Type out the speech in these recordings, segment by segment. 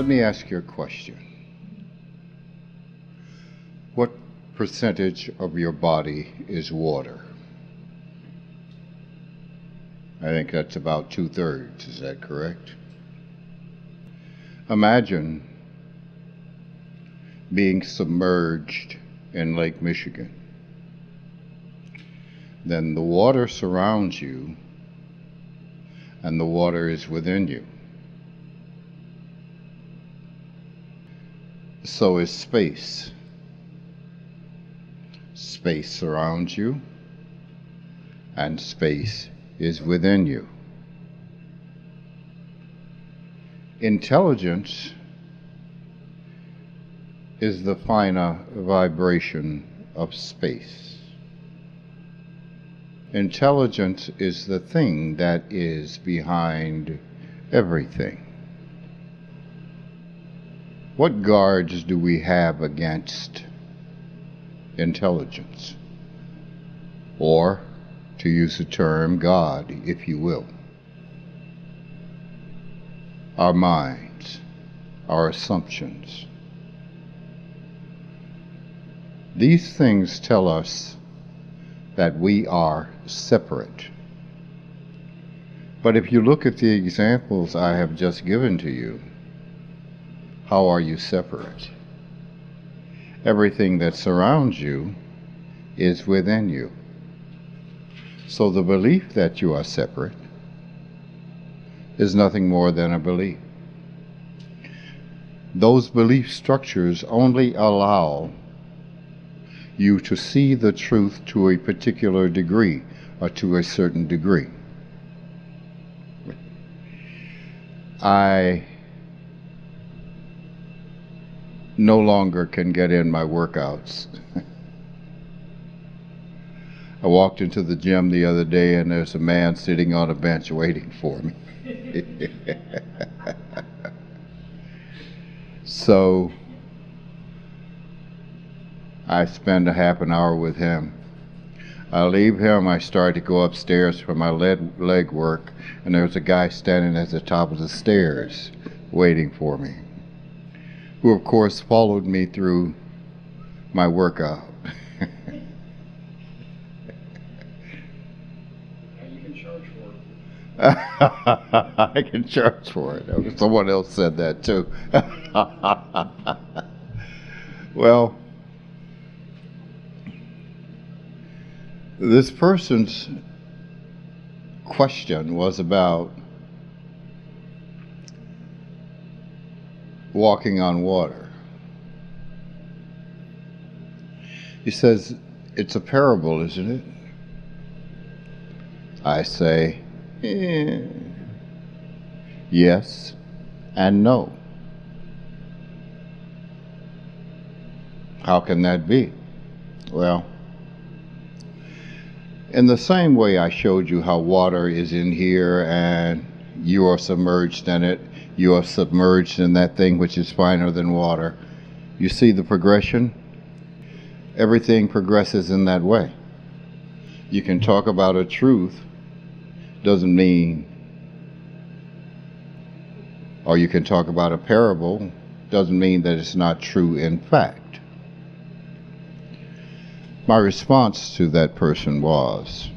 Let me ask you a question. What percentage of your body is water? I think that's about 2/3, is that correct? Imagine being submerged in Lake Michigan. Then the water surrounds you, and the water is within you. So is space. Space surrounds you, and space is within you. Intelligence is the finer vibration of space. Intelligence is the thing that is behind everything. What guards do we have against intelligence? Or, to use the term, God, if you will. Our minds, our assumptions. These things tell us that we are separate. But if you look at the examples I have just given to you, how are you separate? Everything that surrounds you is within you. So the belief that you are separate is nothing more than a belief. Those belief structures only allow you to see the truth to a particular degree, or to a certain degree. I no longer can get in my workouts. I walked into the gym the other day and there's a man sitting on a bench waiting for me. So I spend a half an hour with him. I leave him, I start to go upstairs for my leg work, and there's a guy standing at the top of the stairs waiting for me, who of course followed me through my workout. You can charge for it. I can charge for it. Someone else said that too. Well, this person's question was about walking on water. He says, it's a parable, isn't it? I say, yes and no. How can that be? Well, in the same way I showed you how water is in here and you are submerged in it, you are submerged in that thing which is finer than water. You see the progression? Everything progresses in that way. You can talk about a truth, doesn't mean, or you can talk about a parable, doesn't mean that it's not true in fact. My response to that person was,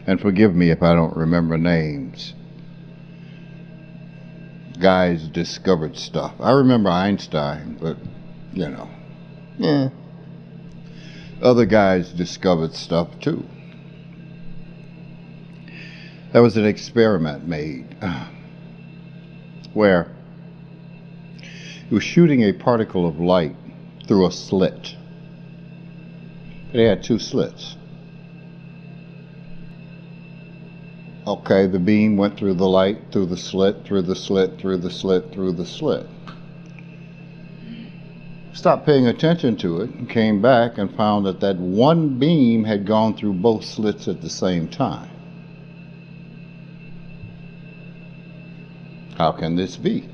and forgive me if I don't remember names, guys discovered stuff. I remember Einstein, but, you know, yeah. Other guys discovered stuff too. There was an experiment made where he was shooting a particle of light through a slit. They had two slits. Okay, the beam went through the light, through the slit, through the slit, through the slit, through the slit. Stopped paying attention to it and came back and found that that one beam had gone through both slits at the same time. How can this be?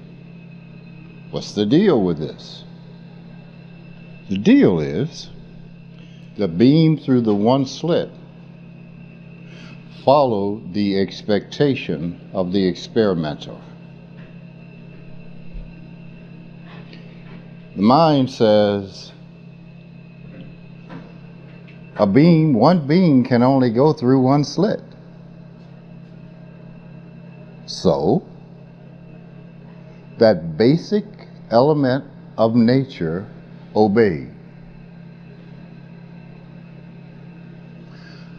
What's the deal with this? The deal is the beam through the one slit followed the expectation of the experimenter. The mind says one beam can only go through one slit. So, that basic element of nature obeyed.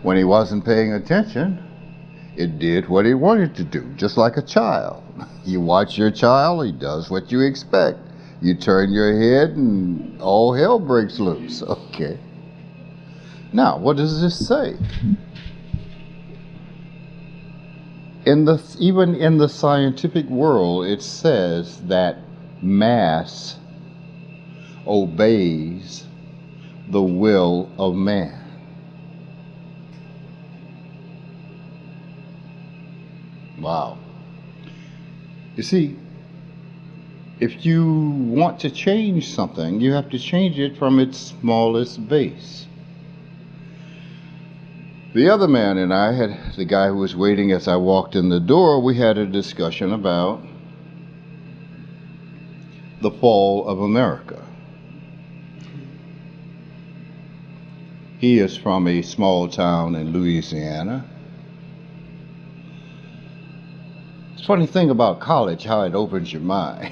When he wasn't paying attention, it did what he wanted to do, just like a child. You watch your child, he does what you expect. You turn your head and all hell breaks loose. Okay. Now, what does this say? Even in the scientific world, it says that mass obeys the will of man. Wow. You see, if you want to change something, you have to change it from its smallest base. The other man and I the guy who was waiting as I walked in the door, we had a discussion about the fall of America. He is from a small town in Louisiana. It's a funny thing about college, how it opens your mind.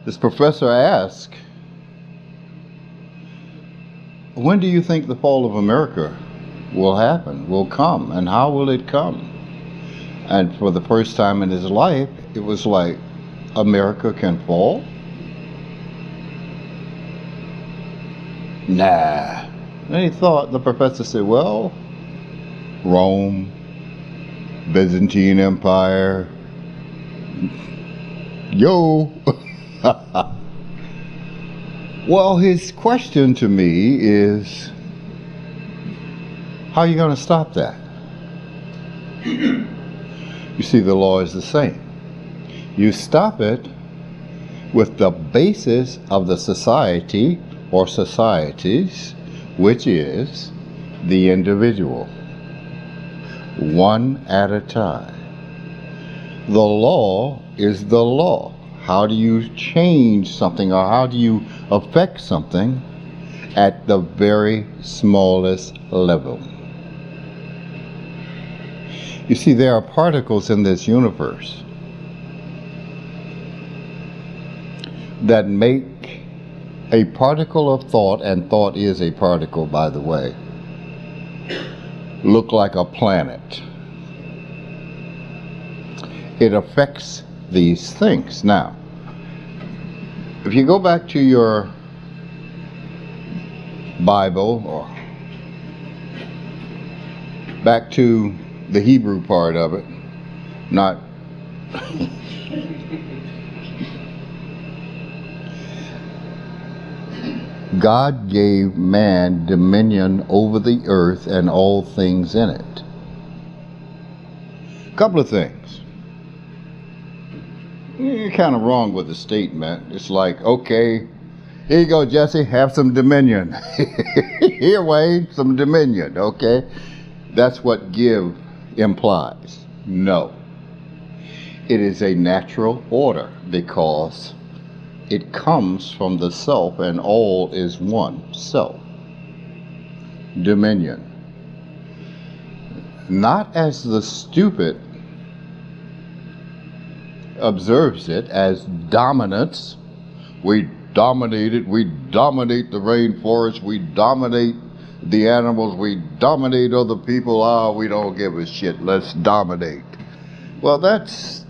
This professor asked, when do you think the fall of America will come, and how will it come? And for the first time in his life, it was like, America can fall? Nah. And the professor said, well, Rome, Byzantine Empire, yo. Well, his question to me is, how are you going to stop that? You see, the law is the same. You stop it with the basis of the society or societies, which is the individual, one at a time. The law is the law. How do you change something, or how do you affect something at the very smallest level? You see, there are particles in this universe that make a particle of thought, and thought is a particle, by the way, look like a planet. It affects these things. Now, if you go back to your Bible, or back to the Hebrew part of it, not God gave man dominion over the earth and all things in it. A couple of things. You're kind of wrong with the statement. It's like, okay, here you go, Jesse, have some dominion. Here, Wayne, some dominion, okay? That's what give implies. No. It is a natural order, because it comes from the self, and all is one self. Dominion. Not as the stupid observes it, as dominance. We dominate it, we dominate the rainforest, we dominate the animals, we dominate other people. We don't give a shit, let's dominate. Well, that's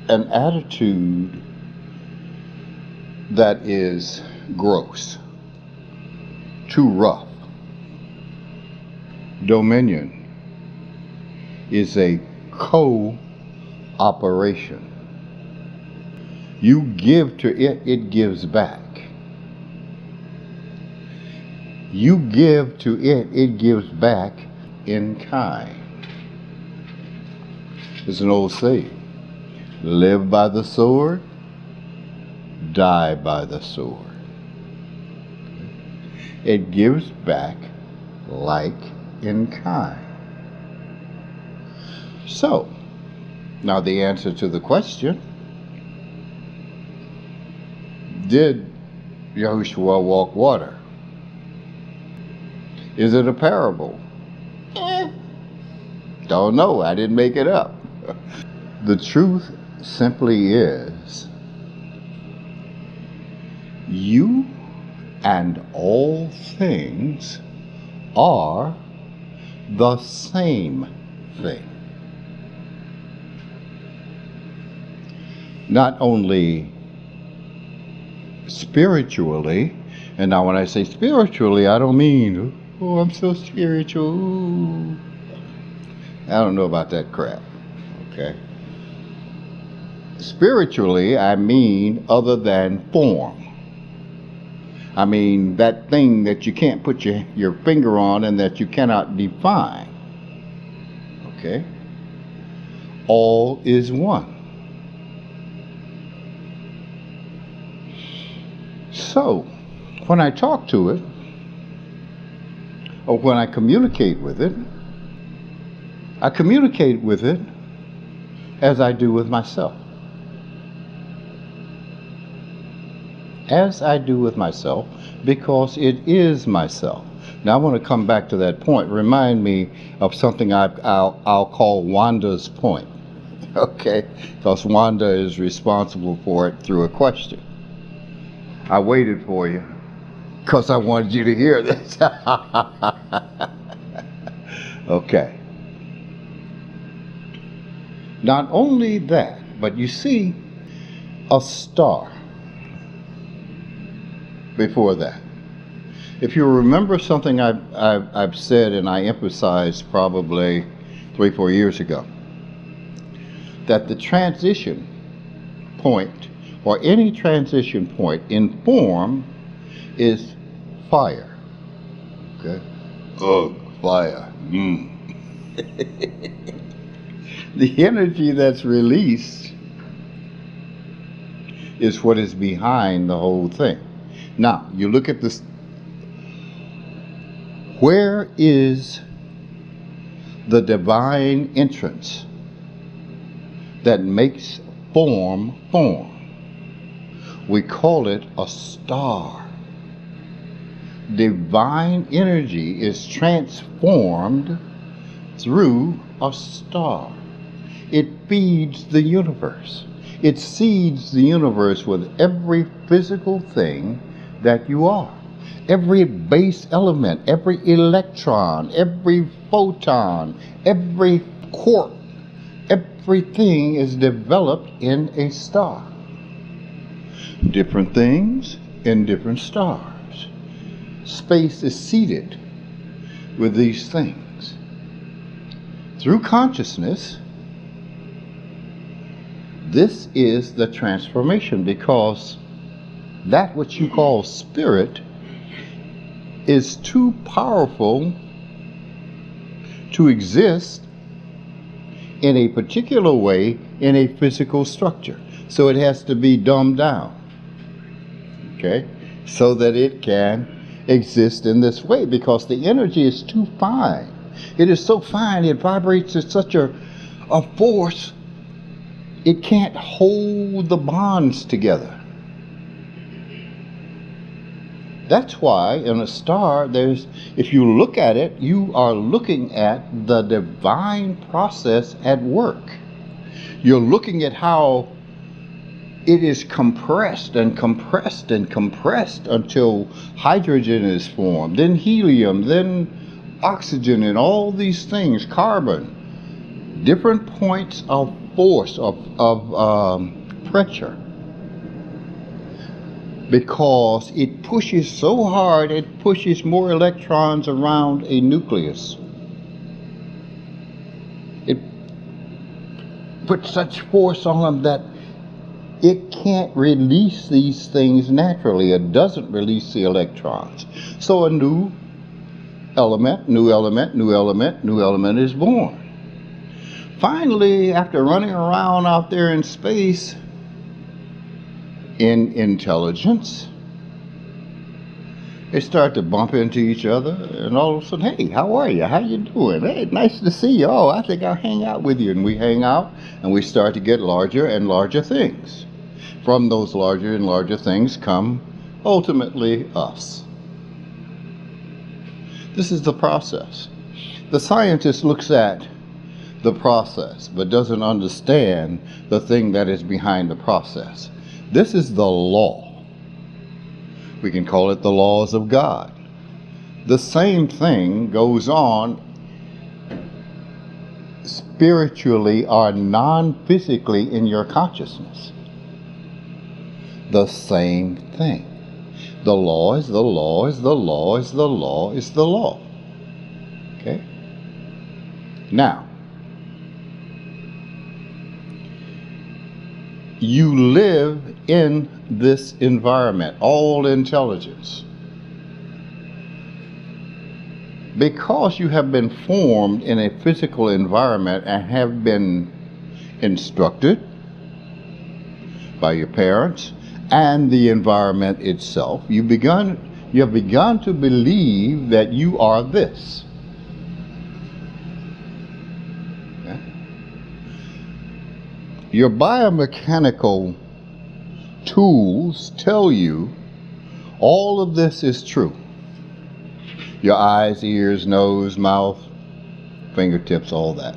an attitude that is gross, too rough. Dominion is a co-operation. You give to it, it gives back. You give to it, it gives back in kind. It's an old saying, live by the sword, die by the sword. It gives back like in kind. So, now the answer to the question, Did Yahushua walk water? Is it a parable? Don't know. I didn't make it up. The truth simply is, you and all things are the same thing. Not only spiritually, and now when I say spiritually, I don't mean, oh, I'm so spiritual. Ooh. I don't know about that crap, okay? Spiritually, I mean other than form. I mean that thing that you can't put your finger on and that you cannot define, okay? All is one. So, when I talk to it, or when I communicate with it, I communicate with it as I do with myself. As I do with myself, because it is myself. Now I want to come back to that point. Remind me of something I'll call Wanda's point, okay? Because Wanda is responsible for it through a question. I waited for you because I wanted you to hear this. Okay. Not only that, but you see a star before that. If you remember something I've said and I emphasized probably 3-4 years ago, that the transition point, or any transition point in form, is fire. Okay? Ugh, fire. The energy that's released is what is behind the whole thing. Now, you look at this. Where is the divine entrance that makes form form? We call it a star. Divine energy is transformed through a star. It feeds the universe. It seeds the universe with every physical thing that you are. Every base element, every electron, every photon, every quark, everything is developed in a star. Different things in different stars. Space is seeded with these things. Through consciousness, this is the transformation, because that which you call spirit is too powerful to exist in a particular way in a physical structure. So it has to be dumbed down, okay, so that it can exist in this way, because the energy is too fine. It is so fine, it vibrates at such a force, it can't hold the bonds together. That's why in a star, if you look at it, you are looking at the divine process at work. You're looking at how it is compressed and compressed and compressed until hydrogen is formed, then helium, then oxygen, and all these things, carbon, different points of force, of pressure. Because it pushes so hard, it pushes more electrons around a nucleus. It puts such force on them that it can't release these things naturally. It doesn't release the electrons. So a new element is born. Finally, after running around out there in space, in intelligence, they start to bump into each other, and all of a sudden, hey, how are you? How you doing? Hey, nice to see you. Oh, I think I'll hang out with you. And we hang out, and we start to get larger and larger things. From those larger and larger things come ultimately us. This is the process. The scientist looks at the process but doesn't understand the thing that is behind the process. This is the law. We can call it the laws of God. The same thing goes on spiritually or non-physically in your consciousness. The same thing. The law is the law is the law is the law is the law. Okay? Now, you live in this environment, all intelligence. Because you have been formed in a physical environment and have been instructed by your parents and the environment itself, you have begun to believe that you are this. Okay? Your biomechanical tools tell you all of this is true. Your eyes, ears, nose, mouth, fingertips, all that.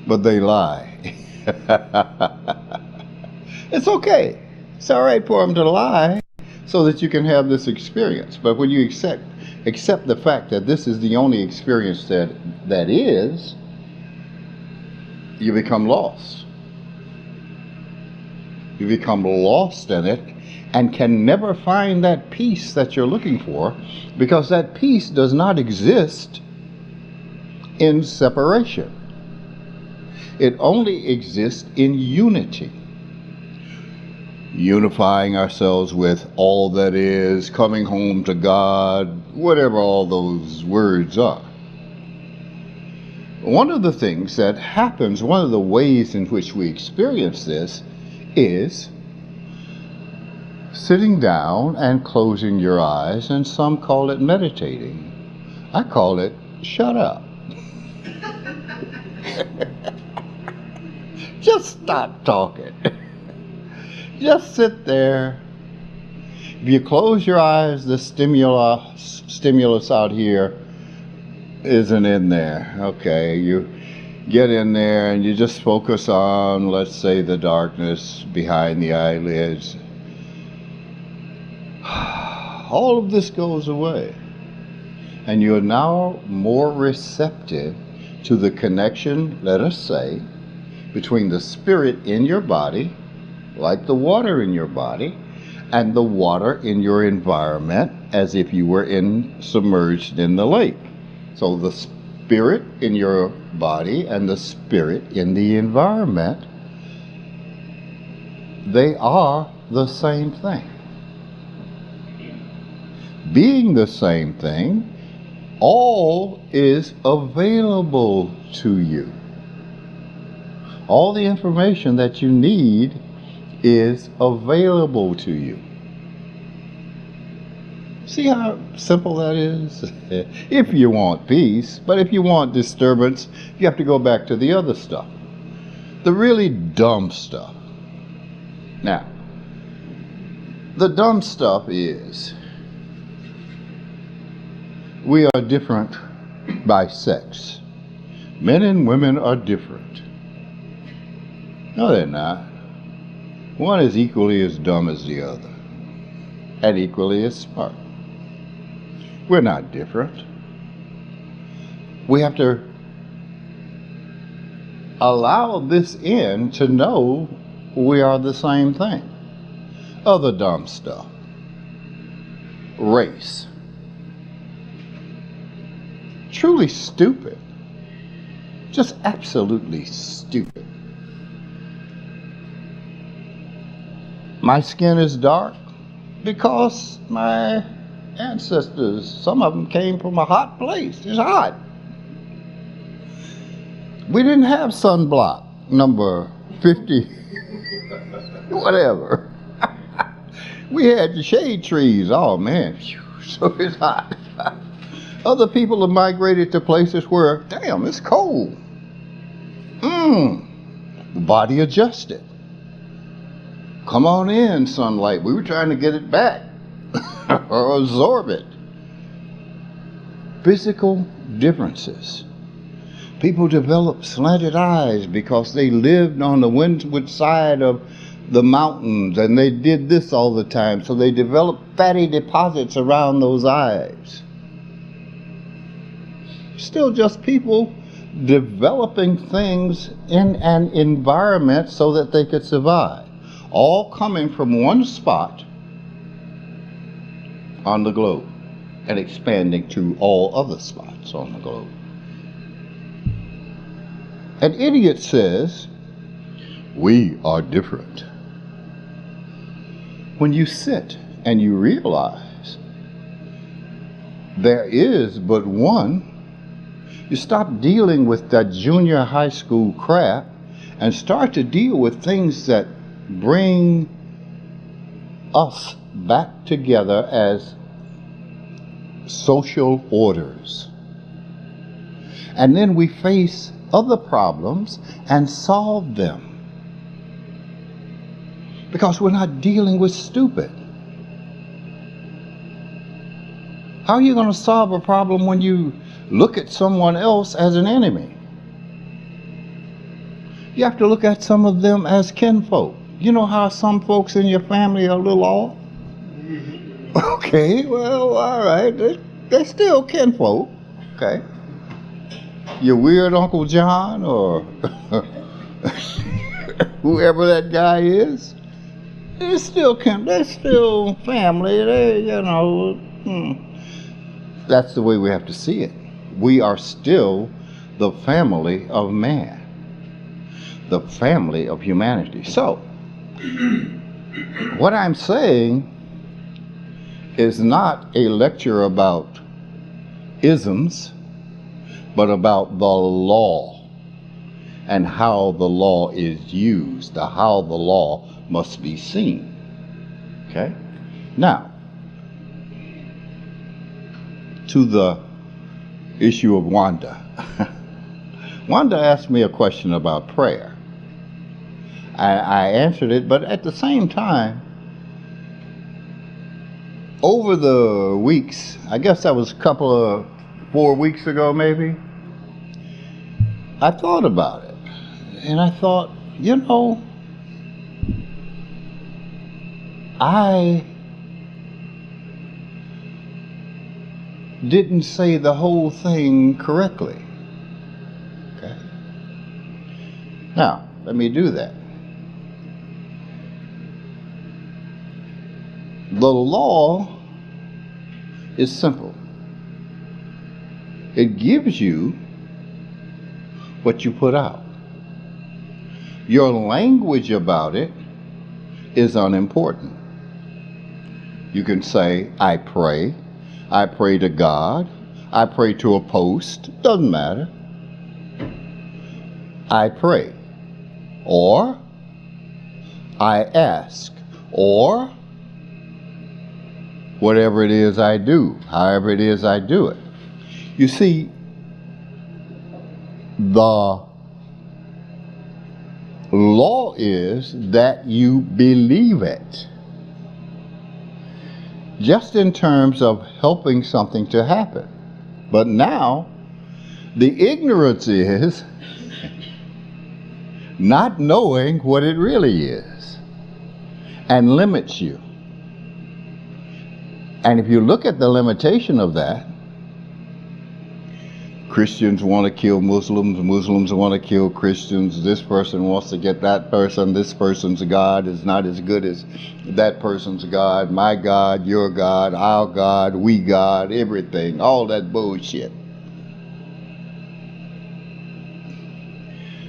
But they lie. It's okay. It's all right for them to lie so that you can have this experience. But when you accept the fact that this is the only experience that is, you become lost. You become lost in it and can never find that peace that you're looking for, because that peace does not exist in separation. It only exists in unity. Unifying ourselves with all that is, coming home to God, whatever all those words are. One of the things that happens, one of the ways in which we experience this is sitting down and closing your eyes, and some call it meditating. I call it shut up. Just stop talking. Just sit there. If you close your eyes, the stimulus out here isn't in there. Okay, you get in there and you just focus on, let's say, the darkness behind the eyelids. All of this goes away, and you're now more receptive to the connection, let us say, between the spirit in your body, like the water in your body, and the water in your environment, as if you were submerged in the lake. So the spirit in your body and the spirit in the environment, they are the same thing. Being the same thing, all is available to you. All the information that you need is available to you. See how simple that is? If you want peace, but if you want disturbance, you have to go back to the other stuff. The really dumb stuff. Now, the dumb stuff is, we are different by sex. Men and women are different. No, they're not. One is equally as dumb as the other, and equally as smart. We're not different. We have to allow this in to know we are the same thing. Other dumb stuff. Race. Truly stupid. Just absolutely stupid. My skin is dark because my ancestors, some of them came from a hot place. It's hot. We didn't have sunblock number 50, whatever. We had the shade trees. Oh man, so it's hot. Other people have migrated to places where, damn, it's cold. The body adjusted. Come on in, sunlight. We were trying to get it back or absorb it. Physical differences. People develop slanted eyes because they lived on the windward side of the mountains and they did this all the time. So they developed fatty deposits around those eyes. Still just people developing things in an environment so that they could survive. All coming from one spot on the globe and expanding to all other spots on the globe. An idiot says, we are different. When you sit and you realize there is but one, you stop dealing with that junior high school crap and start to deal with things that bring us back together as social orders. And then we face other problems and solve them. Because we're not dealing with stupid. How are you going to solve a problem when you look at someone else as an enemy? You have to look at some of them as kinfolk. You know how some folks in your family are a little off? Okay, well, all right. They're still kinfolk. Okay. Your weird Uncle John or whoever that guy is, they're still family. That's the way we have to see it. We are still the family of man, the family of humanity. So, what I'm saying is not a lecture about isms, but about the law and how the law is used, how the law must be seen. Okay? Now, to the issue of Wanda. Wanda asked me a question about prayer. I answered it, but at the same time, over the weeks, I guess that was 4 weeks ago maybe, I thought about it. And I thought, I didn't say the whole thing correctly. Okay? Now, let me do that. The law is simple. It gives you what you put out. Your language about it is unimportant. You can say, I pray to God, I pray to a post, doesn't matter. I pray, or I ask, or whatever it is I do, however it is I do it. You see, the law is that you believe it. Just in terms of helping something to happen. But now, the ignorance is not knowing what it really is and limits you. And if you look at the limitation of that, Christians want to kill Muslims, Muslims want to kill Christians, this person wants to get that person, this person's God is not as good as that person's God, my God, your God, our God, we God, everything, all that bullshit.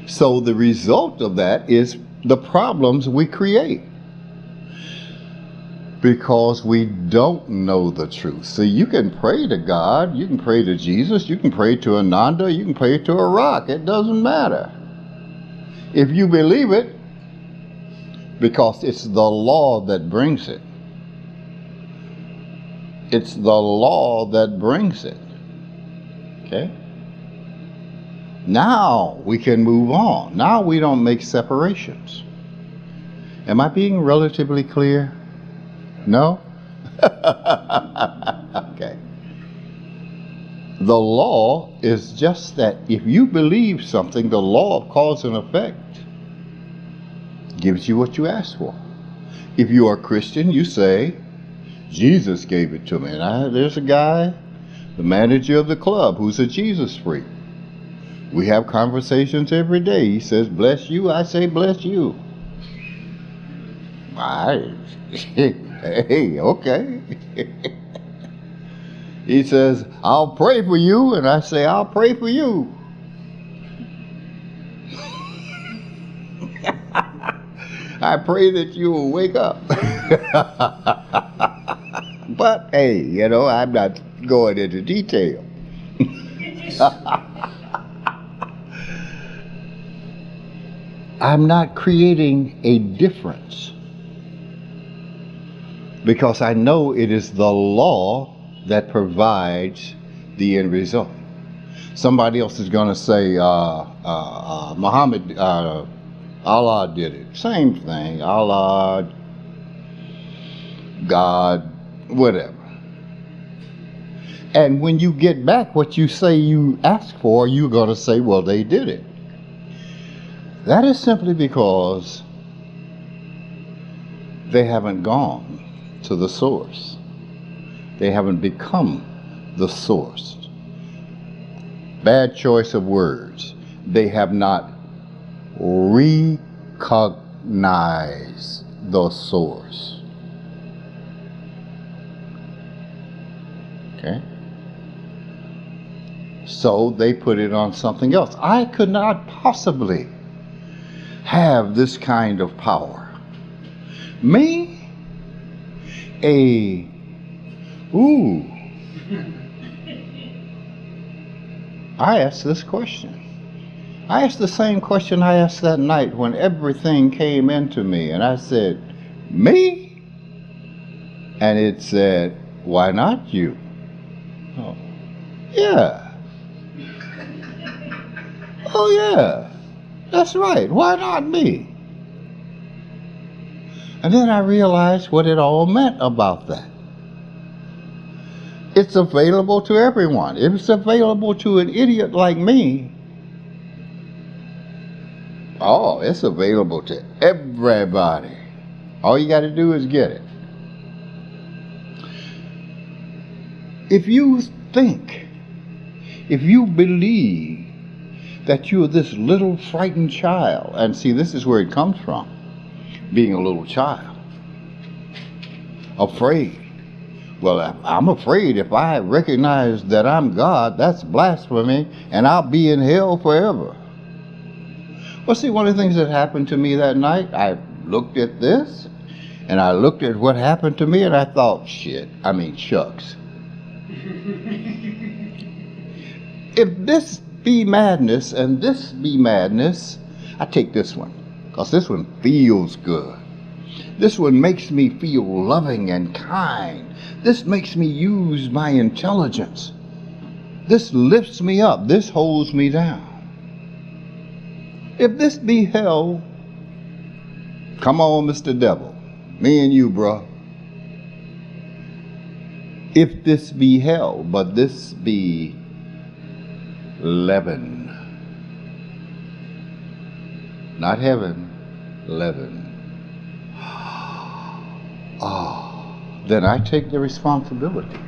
So the result of that is the problems we create. Because we don't know the truth. See, you can pray to God, you can pray to Jesus, you can pray to Ananda, you can pray to a rock. It doesn't matter. If you believe it, because it's the law that brings it. It's the law that brings it. Okay? Now we can move on. Now we don't make separations. Am I being relatively clear? No? Okay. The law is just that if you believe something, the law of cause and effect gives you what you ask for. If you are a Christian, you say, Jesus gave it to me. And there's a guy, the manager of the club, who's a Jesus freak. We have conversations every day. He says, bless you. I say, bless you. Hey, okay. He says, I'll pray for you. And I say, I'll pray for you. I pray that you will wake up. But, hey, you know, I'm not going into detail. I'm not creating a difference because I know it is the law that provides the end result. Somebody else is going to say, Muhammad, Allah did it. Same thing. Allah, God, whatever. And when you get back what you say you asked for, you're going to say, well, they did it. That is simply because they haven't gone to the source. They haven't become the source. Bad choice of words. They have not recognized the source. Okay? So they put it on something else. I could not possibly have this kind of power. Me? I asked this question. I asked the same question I asked that night when everything came into me, and I said, me? And it said, why not you? Oh, yeah. Oh, yeah. That's right. Why not me? And then I realized what it all meant about that. It's available to everyone. If it's available to an idiot like me, oh, it's available to everybody. All you got to do is get it. If you think, if you believe that you're this little frightened child, and see, this is where it comes from, being a little child, afraid. Well, I'm afraid if I recognize that I'm God, that's blasphemy, and I'll be in hell forever. Well, see, one of the things that happened to me that night, I looked at this, and I looked at what happened to me, and I thought, shucks. If this be madness and this be madness, I take this one, because this one feels good. This one makes me feel loving and kind. This makes me use my intelligence. This lifts me up. This holds me down. If this be hell, come on, Mr. Devil. Me and you, bro. If this be hell, but this be leaven. Not heaven, leaven. Then I take the responsibility.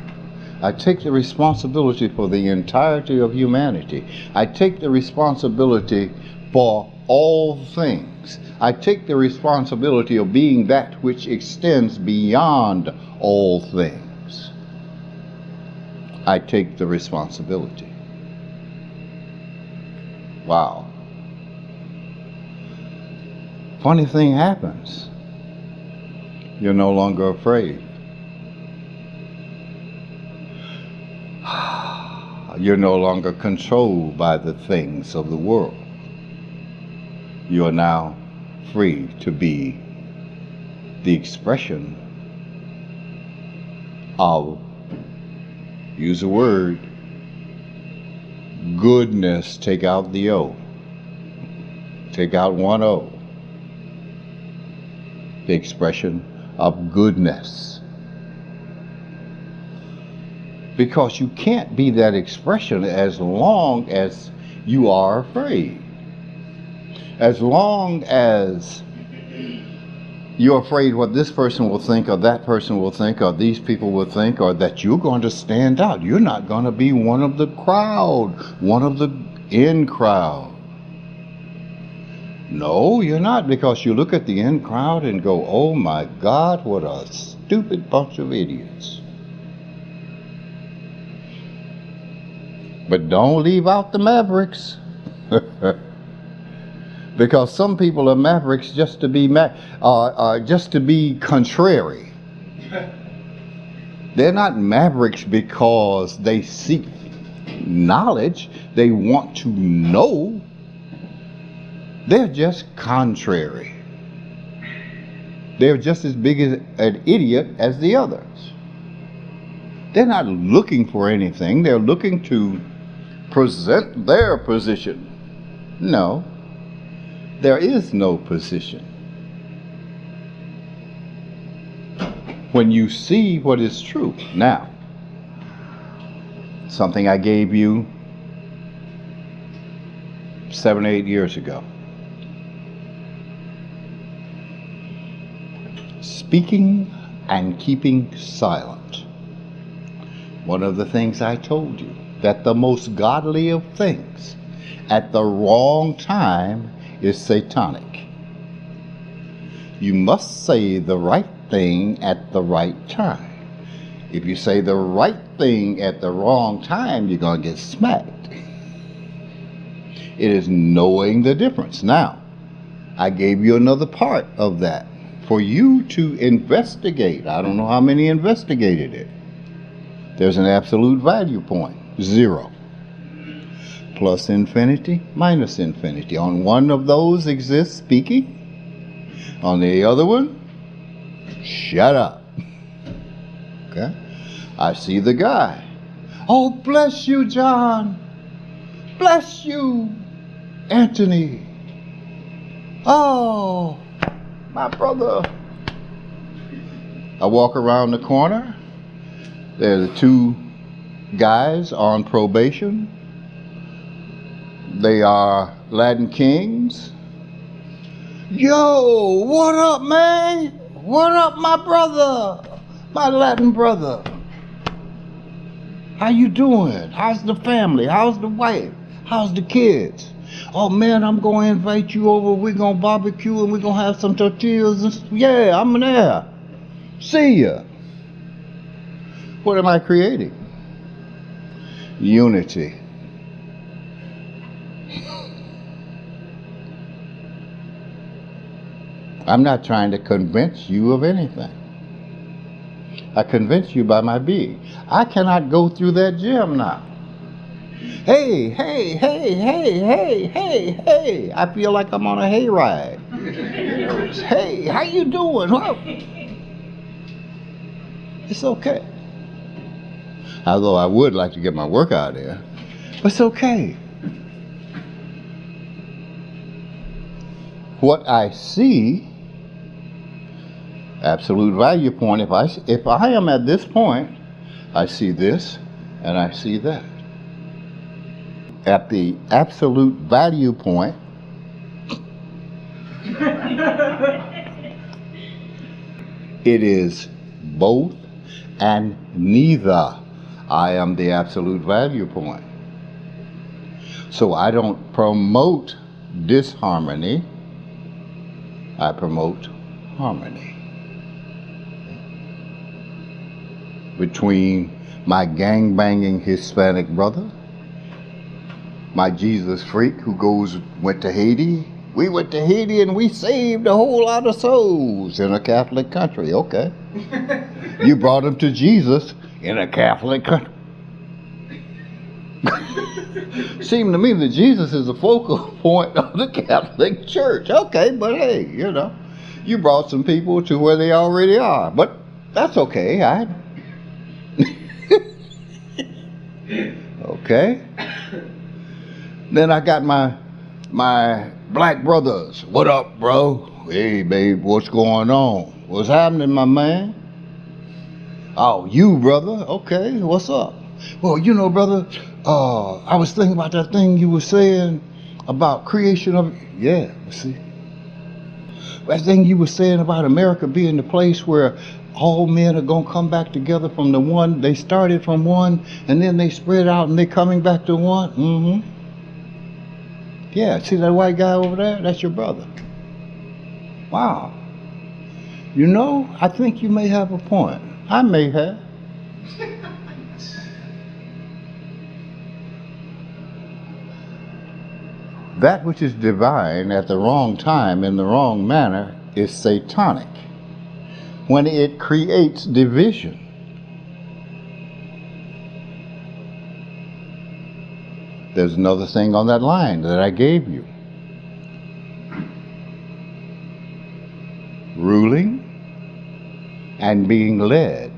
I take the responsibility for the entirety of humanity. I take the responsibility for all things. I take the responsibility of being that which extends beyond all things. I take the responsibility. Wow. Funny thing happens. You're no longer afraid. You're no longer controlled by the things of the world. You are now free to be the expression of, use a word, Goodness, take out the O. Take out one O. The expression of goodness. Because you can't be that expression as long as you are afraid. As long as you're afraid what this person will think, or that person will think, or these people will think, or that you're going to stand out. You're not going to be one of the crowd, one of the in crowd. No, you're not, because you look at the in crowd and go, oh my God, what a stupid bunch of idiots. But don't leave out the mavericks. Because some people are mavericks just to be contrary. They're not mavericks because they seek knowledge. They want to know. They're just contrary. They're just as big as an idiot as the others. They're not looking for anything. They're looking to present their position. No. There is no position. When you see what is true. Now, something I gave you 7 or 8 years ago. Speaking and keeping silent. One of the things I told you, that the most godly of things at the wrong time is satanic. You must say the right thing at the right time. If you say the right thing at the wrong time, you're going to get smacked. It is knowing the difference. Now, I gave you another part of that for you to investigate. I don't know how many investigated it. There's an absolute value point, 0. Plus infinity, minus infinity. On one of those exists speaking. On the other one, shut up. Okay? I see the guy. Oh, bless you, John. Bless you, Anthony. Oh, my brother. I walk around the corner. There are the 2 guys on probation. They are Latin kings. Yo, what up, man? What up, my brother? My Latin brother. How you doing? How's the family? How's the wife? How's the kids? Oh, man, I'm going to invite you over. We're going to barbecue and we're going to have some tortillas. Yeah, I'm there. See ya. What am I creating? Unity. I'm not trying to convince you of anything. I convince you by my being. I cannot go through that gym now. Hey, hey, hey, hey, hey, hey, hey. I feel like I'm on a hayride. Hey, how you doing? Well, it's okay. Although I would like to get my workout in. But it's okay. What I see, absolute value point, if I am at this point, I see this and I see that. At the absolute value point, it is both and neither. I am the absolute value point. So I don't promote disharmony, I promote harmony. Between my gang-banging Hispanic brother, my Jesus freak who went to Haiti. We went to Haiti and we saved a whole lot of souls in a Catholic country. Okay. You brought them to Jesus in a Catholic country. Seemed to me that Jesus is the focal point of the Catholic Church. Okay, but hey, you brought some people to where they already are. But that's okay. Okay. Then I got my black brothers. What up, bro? Hey, babe, what's going on? What's happening, my man? Oh, you, brother? Okay, what's up? Well, you know, brother, I was thinking about that thing you were saying about creation of... Yeah, see? That thing you were saying about America being the place where all men are going to come back together from the one. They started from one, and then they spread out, and they're coming back to one. Mm-hmm. Yeah, see that white guy over there? That's your brother. Wow. You know, I think you may have a point. I may have. That which is divine at the wrong time in the wrong manner is satanic. When it creates division. There's another thing on that line that I gave you. Ruling and being led.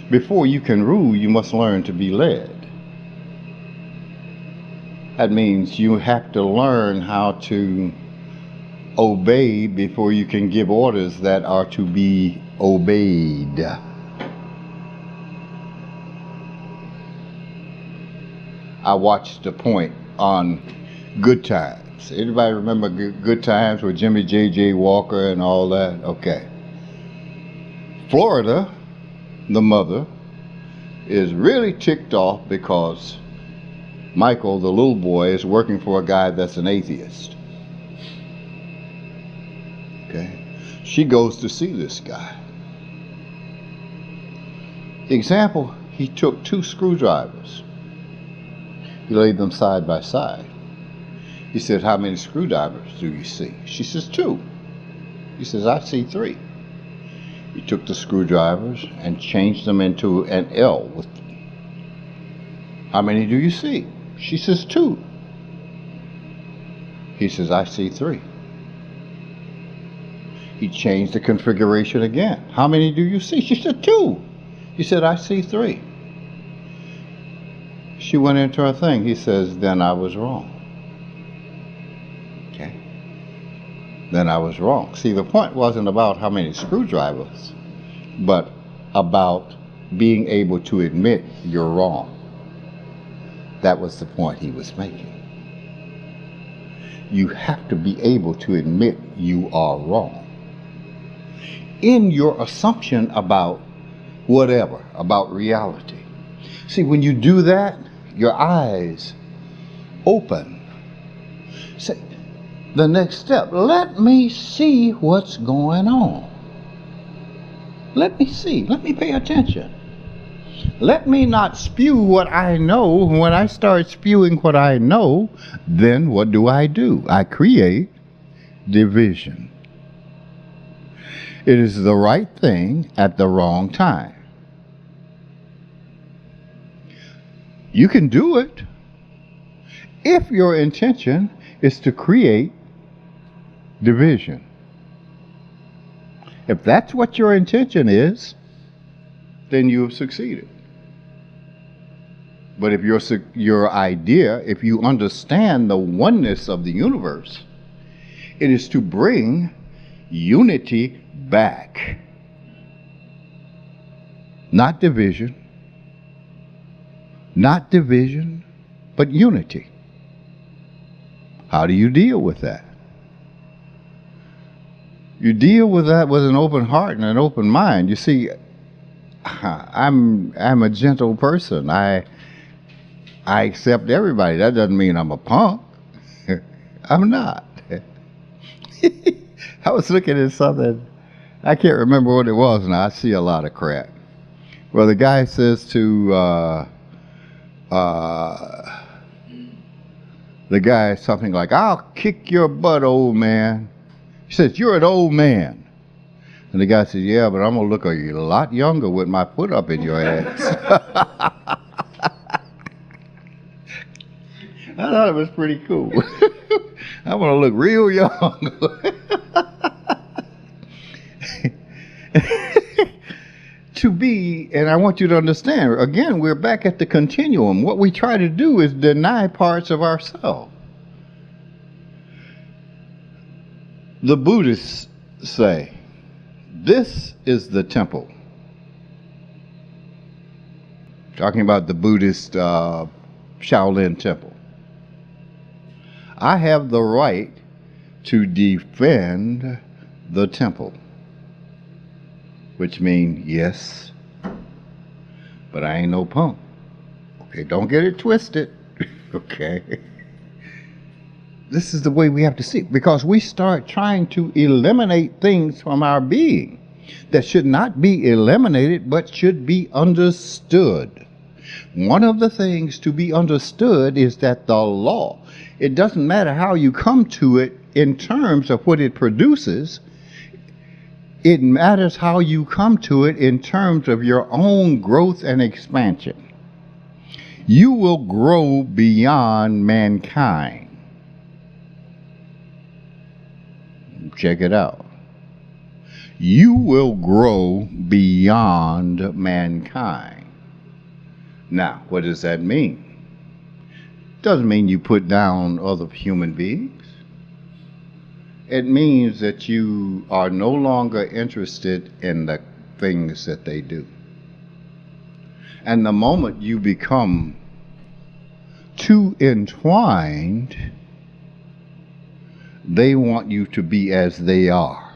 Before you can rule, you must learn to be led. That means you have to learn how to obey before you can give orders that are to be obeyed. I watched The Point on Good Times. Anybody remember Good Times with Jimmy J.J. Walker and all that? Okay. Florida, the mother, is really ticked off because Michael, the little boy, is working for a guy that's an atheist. Okay. She goes to see this guy. Example, he took 2 screwdrivers. He laid them side by side. He said, how many screwdrivers do you see? She says, 2. He says, I see 3. He took the screwdrivers and changed them into an L. With how many do you see? She says, 2. He says, I see 3. He changed the configuration again. How many do you see? She said, 2. He said, I see 3. She went into her thing. He says, then I was wrong. Okay. Then I was wrong. See, the point wasn't about how many screwdrivers, but about being able to admit you're wrong. That was the point he was making. You have to be able to admit you are wrong. In your assumption about whatever, about reality. See, when you do that, your eyes open. Say, the next step, let me see what's going on. Let me see. Let me pay attention. Let me not spew what I know. When I start spewing what I know, then what do? I create division. It is the right thing at the wrong time. You can do it if your intention is to create division. If that's what your intention is, then you've succeeded. But if your idea, if you understand the oneness of the universe, it is to bring unity back. Not division. Not division, but unity. How do you deal with that? You deal with that with an open heart and an open mind. You see, I'm a gentle person. I accept everybody. That doesn't mean I'm a punk. I'm not. I was looking at something. I can't remember what it was now. I see a lot of crap. Well, the guy says to the guy something like, I'll kick your butt, old man. He says, you're an old man. And the guy says, yeah, but I'm going to look a lot younger with my foot up in your ass. I thought it was pretty cool. I want to look real young. to be, and I want you to understand, again, we're back at the continuum. What we try to do is deny parts of ourselves. The Buddhists say, this is the temple. Talking about the Buddhist Shaolin temple. I have the right to defend the temple. Which means, yes, but I ain't no punk. Okay, don't get it twisted. Okay. This is the way we have to see it, because we start trying to eliminate things from our being that should not be eliminated but should be understood. One of the things to be understood is that the law, it doesn't matter how you come to it in terms of what it produces, it matters how you come to it in terms of your own growth and expansion. You will grow beyond mankind. Check it out. You will grow beyond mankind. Now, what does that mean? Doesn't mean you put down other human beings. It means that you are no longer interested in the things that they do. And the moment you become too entwined, they want you to be as they are.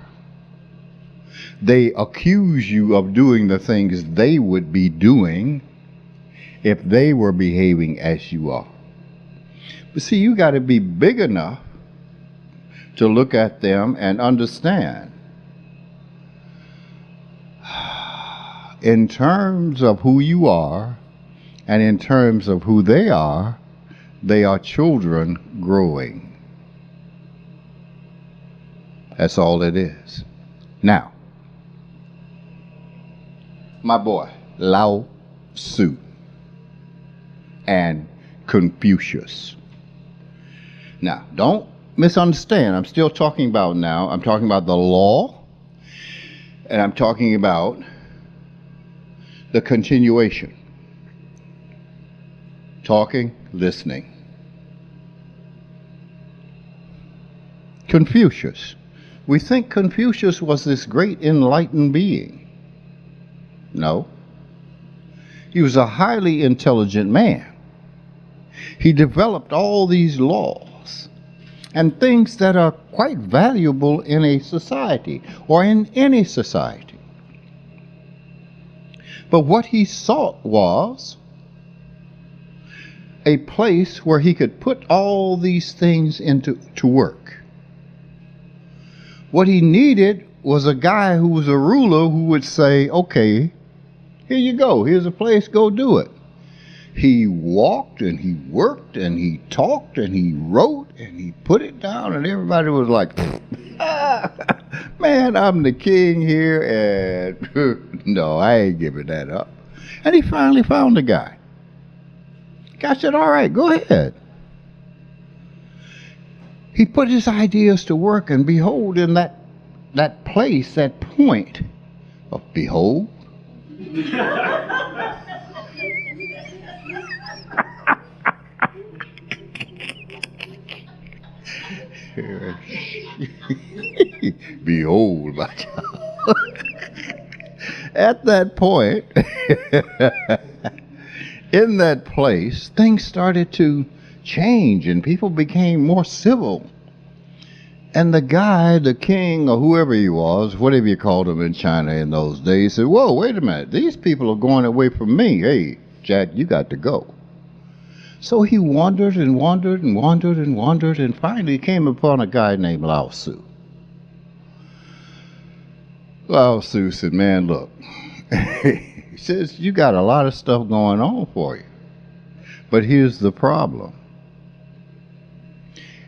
They accuse you of doing the things they would be doing if they were behaving as you are. But see, you got to be big enough to look at them and understand, in terms of who you are and in terms of who they are children growing. That's all it is. Now, my boy, Lao Tzu and Confucius. Now, don't misunderstand. I'm still talking about now. I'm talking about the law, and I'm talking about the continuation. Talking, listening. Confucius. We think Confucius was this great enlightened being. No. He was a highly intelligent man. He developed all these laws and things that are quite valuable in a society or in any society. But what he sought was a place where he could put all these things into work. What he needed was a guy who was a ruler who would say, okay, here you go, here's a place, go do it. He walked and he worked and he talked and he wrote and he put it down, and everybody was like, man, I'm the king here, and no, I ain't giving that up. And he finally found the guy. The guy said, all right, go ahead. He put his ideas to work, and behold, in that place, that point of behold, behold, my child. At that point, in that place, things started to change and people became more civil. And the guy, the king, or whoever he was, whatever you called him in China in those days, said, whoa, wait a minute, these people are going away from me. Hey, Jack, you got to go. So he wandered and wandered and wandered and wandered, and finally came upon a guy named Lao Tzu. Lao Tzu said, man, look, he says, you got a lot of stuff going on for you. But here's the problem.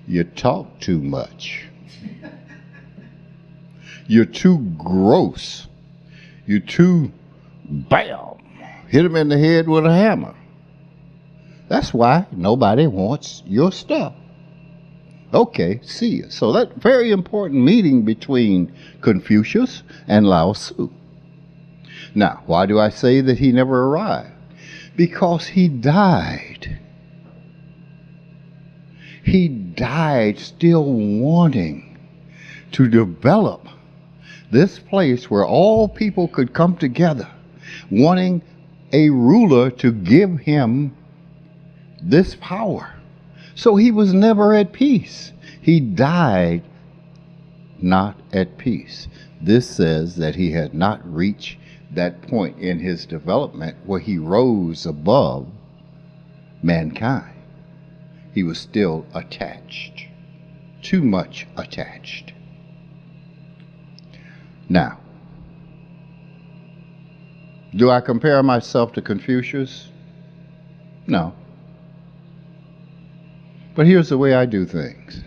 You talk too much. You're too gross. You're too, bam, hit him in the head with a hammer. That's why nobody wants your stuff. Okay, see you. So that very important meeting between Confucius and Lao Tzu. Now, why do I say that he never arrived? Because he died. He died still wanting to develop this place where all people could come together, wanting a ruler to give him this power. So he was never at peace. He died not at peace. This says that he had not reached that point in his development where he rose above mankind. He was still attached, too much attached. Now, do I compare myself to Confucius? No. But here's the way I do things.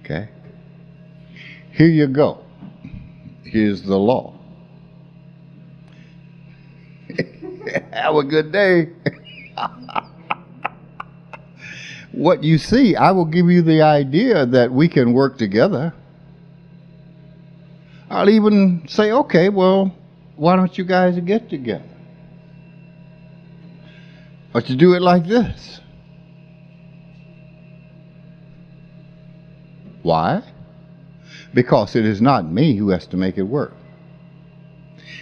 Okay? Here you go. Here's the law. Have a good day. What you see, I will give you the idea that we can work together. I'll even say, okay, well, why don't you guys get together? But you do it like this. Why? Because it is not me who has to make it work.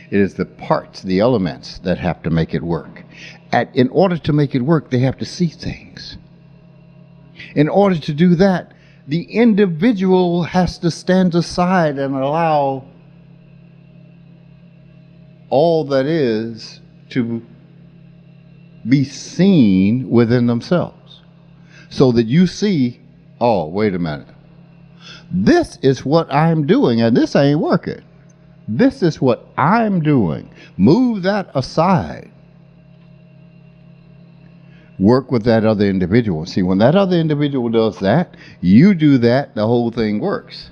It is the parts, the elements that have to make it work. In order to make it work, they have to see things. In order to do that, the individual has to stand aside and allow all that is to be seen within themselves. So that you see, oh, wait a minute. This is what I'm doing, and this ain't working. This is what I'm doing. Move that aside. Work with that other individual. See, when that other individual does that, you do that, the whole thing works.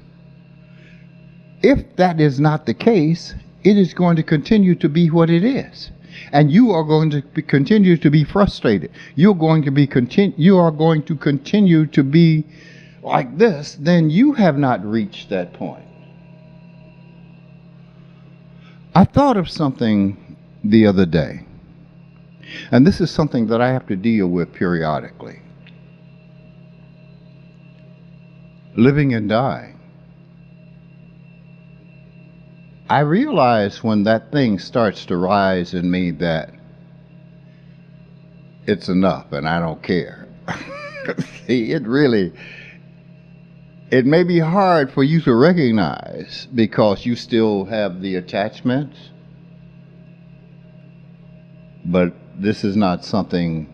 If that is not the case, it is going to continue to be what it is. And you are going to continue to be frustrated. You are going to continue to be like this. Then you have not reached that point. I thought of something the other day. And this is something that I have to deal with periodically. Living and dying. I realize when that thing starts to rise in me that it's enough and I don't care. See, it may be hard for you to recognize because you still have the attachments, but this is not something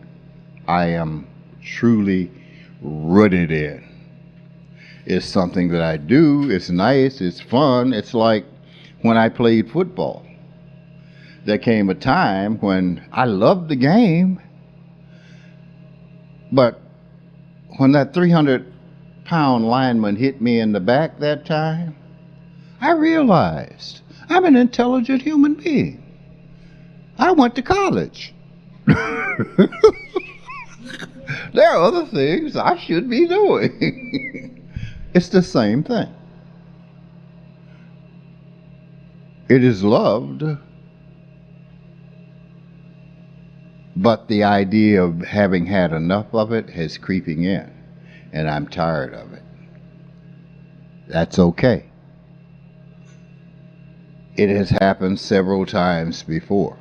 I am truly rooted in. It's something that I do. It's nice. It's fun. It's like when I played football. There came a time when I loved the game, but when that 300-pound lineman hit me in the back that time, I realized I'm an intelligent human being. I went to college. There are other things I should be doing. It's the same thing. It is loved, but the idea of having had enough of it is creeping in, and I'm tired of it. That's okay. It has happened several times before.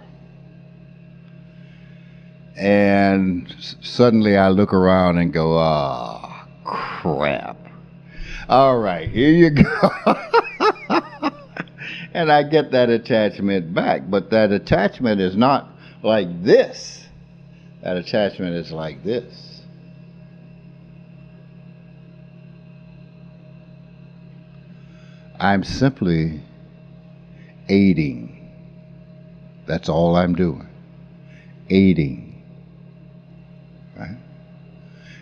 And suddenly I look around and go, ah, crap. All right, here you go. And I get that attachment back, but that attachment is not like this. That attachment is like this. I'm simply aiding. That's all I'm doing. Aiding. Right?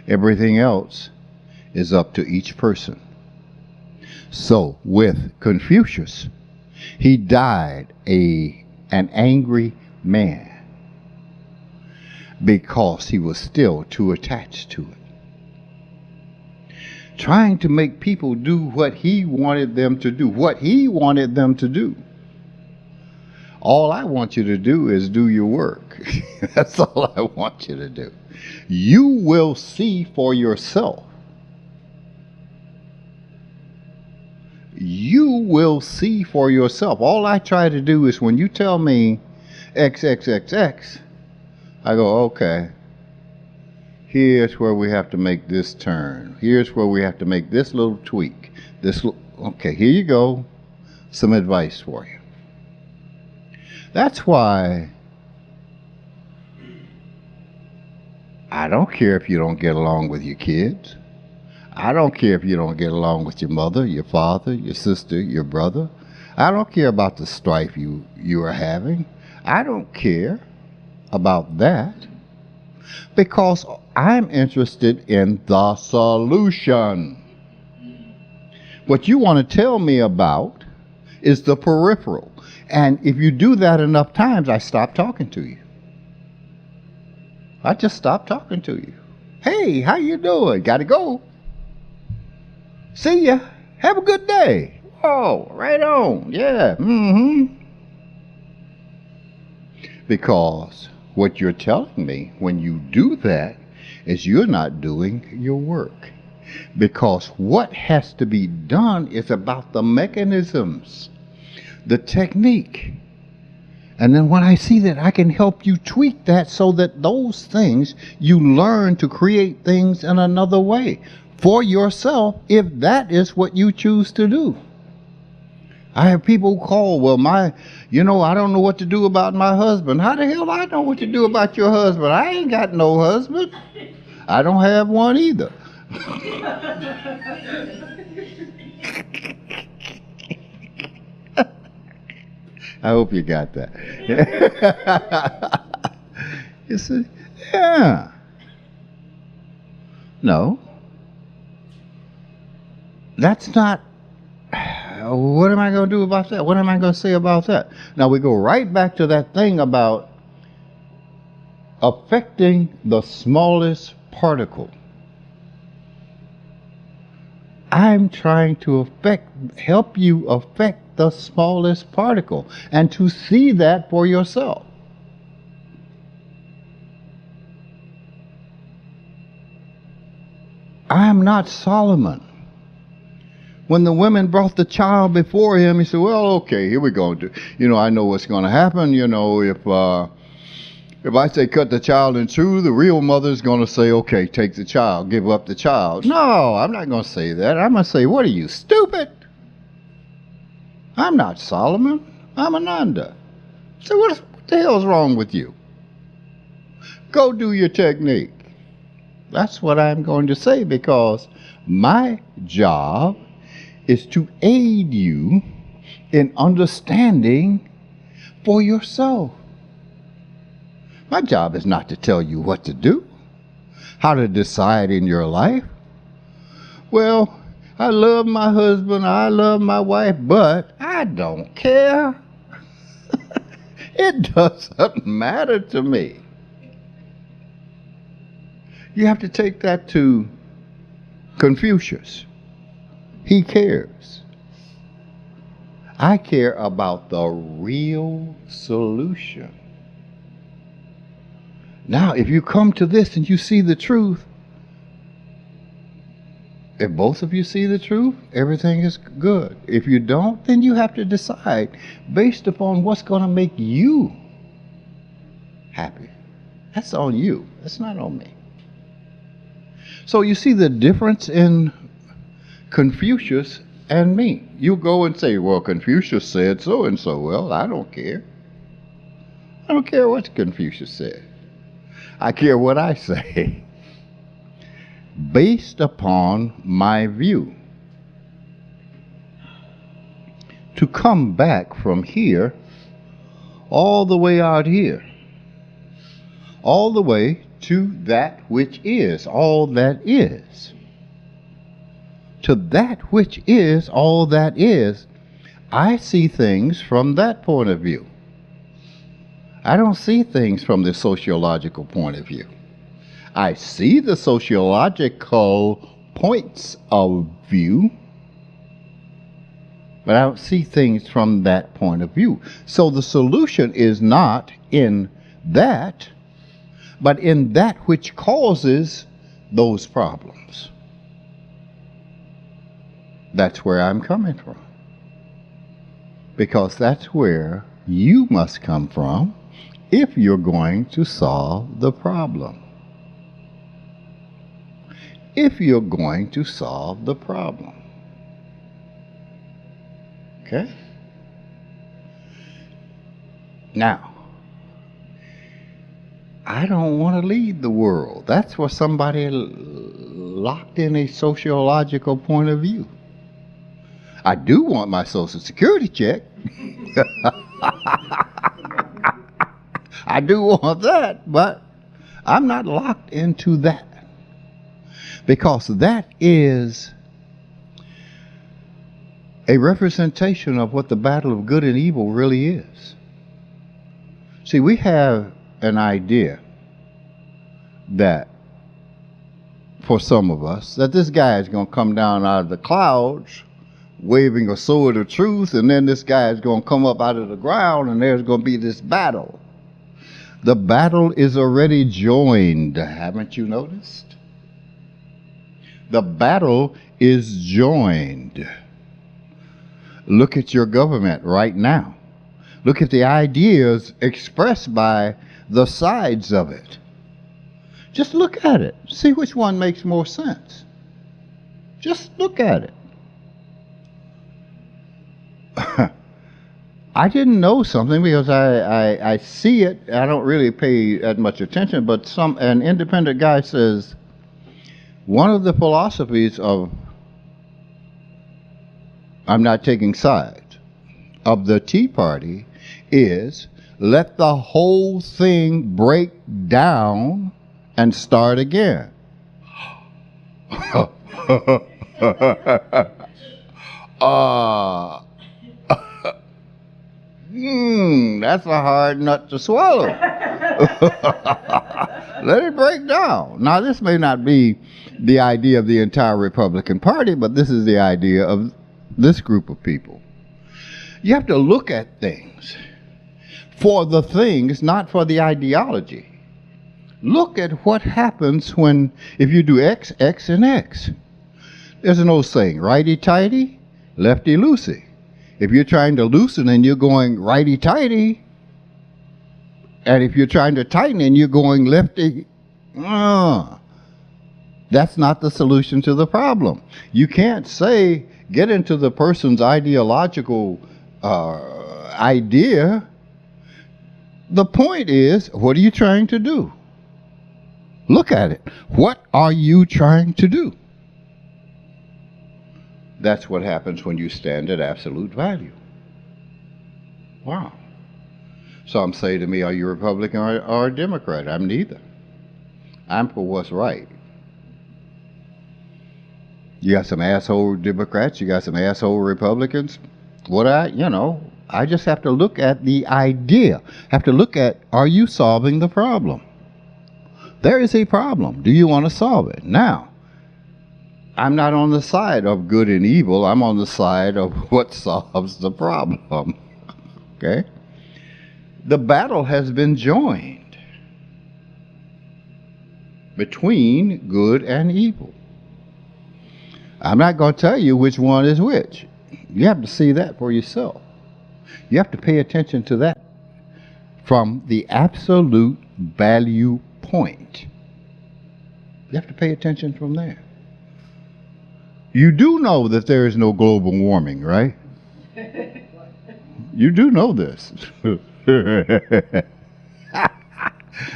Everything else is up to each person. So with Confucius, he died an angry man because he was still too attached to it. Trying to make people do what he wanted them to do. What he wanted them to do. All I want you to do is do your work. That's all I want you to do. You will see for yourself. You will see for yourself. All I try to do is when you tell me XXXX, I go, okay, here's where we have to make this turn. Here's where we have to make this little tweak. Okay, here you go. Some advice for you. That's why I don't care if you don't get along with your kids. I don't care if you don't get along with your mother, your father, your sister, your brother. I don't care about the strife you are having. I don't care about that because I'm interested in the solution. What you want to tell me about is the peripheral. And if you do that enough times, I stop talking to you. I just stop talking to you. Hey, how you doing? Gotta go. See ya. Have a good day. Oh, right on. Yeah. Because what you're telling me when you do that is you're not doing your work. Because what has to be done is about the mechanisms, the technique. And then when I see that, I can help you tweak that so that those things, you learn to create things in another way for yourself if that is what you choose to do. I have people call, well, I don't know what to do about my husband. How the hell I know what to do about your husband? I ain't got no husband. I don't have one either. I hope you got that. You see? Yeah. No. That's not. What am I going to do about that? What am I going to say about that? Now we go right back to that thing about affecting the smallest particle. I'm trying to help you affect the smallest particle and to see that for yourself. I'm not Solomon. When the women brought the child before him, he said, well, okay, here we go. I know what's going to happen. If I say cut the child in two, the real mother's going to say, okay, take the child, give up the child. No, I'm not going to say that. I'm going to say, what are you, stupid? I'm not Solomon. I'm Ananda. So what the hell's wrong with you? Go do your technique. That's what I'm going to say because my job is to aid you in understanding for yourself. My job is not to tell you what to do, how to decide in your life. Well, I love my husband, I love my wife, but I don't care. It doesn't matter to me. You have to take that to Confucius. He cares. I care about the real solution. Now, if you come to this and you see the truth, if both of you see the truth, everything is good. If you don't, then you have to decide based upon what's going to make you happy. That's on you. That's not on me. So you see the difference in Confucius and me. You go and say, well, Confucius said so and so. Well, I don't care. I don't care what Confucius said. I care what I say. Based upon my view. To come back from here all the way out here. All the way to that which is all that is. To that which is all that is. I see things from that point of view. I don't see things from the sociological point of view. I see the sociological points of view, But I don't see things from that point of view. So the solution is not in that, but in that which causes those problems. That's where I'm coming from. Because that's where you must come from if you're going to solve the problem. If you're going to solve the problem. Okay? Now, I don't want to lead the world. That's for somebody locked in a sociological point of view. I do want my Social Security check. I do want that, but I'm not locked into that. Because that is a representation of what the battle of good and evil really is. See, we have an idea that, for some of us, that this guy is going to come down out of the clouds waving a sword of truth, and then this guy is going to come up out of the ground, and there's going to be this battle. The battle is already joined. Haven't you noticed? The battle is joined. Look at your government right now. Look at the ideas expressed by the sides of it. Just look at it. See which one makes more sense. Just look at it. I didn't know something because I see it. I don't really pay that much attention, but an independent guy says one of the philosophies of, I'm not taking sides, of the Tea Party is let the whole thing break down and start again. That's a hard nut to swallow. Let it break down. Now, this may not be the idea of the entire Republican Party, but this is the idea of this group of people. You have to look at things for the things, not for the ideology. Look at what happens when, if you do X, X, and X. There's an old saying, righty-tighty, lefty-loosey. If you're trying to loosen and you're going righty-tighty, and if you're trying to tighten and you're going lefty, that's not the solution to the problem. You can't say, get into the person's ideological idea. The point is, what are you trying to do? Look at it. What are you trying to do? That's what happens when you stand at absolute value. Wow. Some say to me, are you a Republican or a Democrat? I'm neither. I'm for what's right. You got some asshole Democrats, you got some asshole Republicans. I just have to look at the idea. Have to look at, are you solving the problem? There is a problem. Do you want to solve it? Now, I'm not on the side of good and evil. I'm on the side of what solves the problem. Okay? The battle has been joined between good and evil. I'm not going to tell you which one is which. You have to see that for yourself. You have to pay attention to that from the absolute value point. You have to pay attention from there. You do know that there is no global warming, right? You do know this.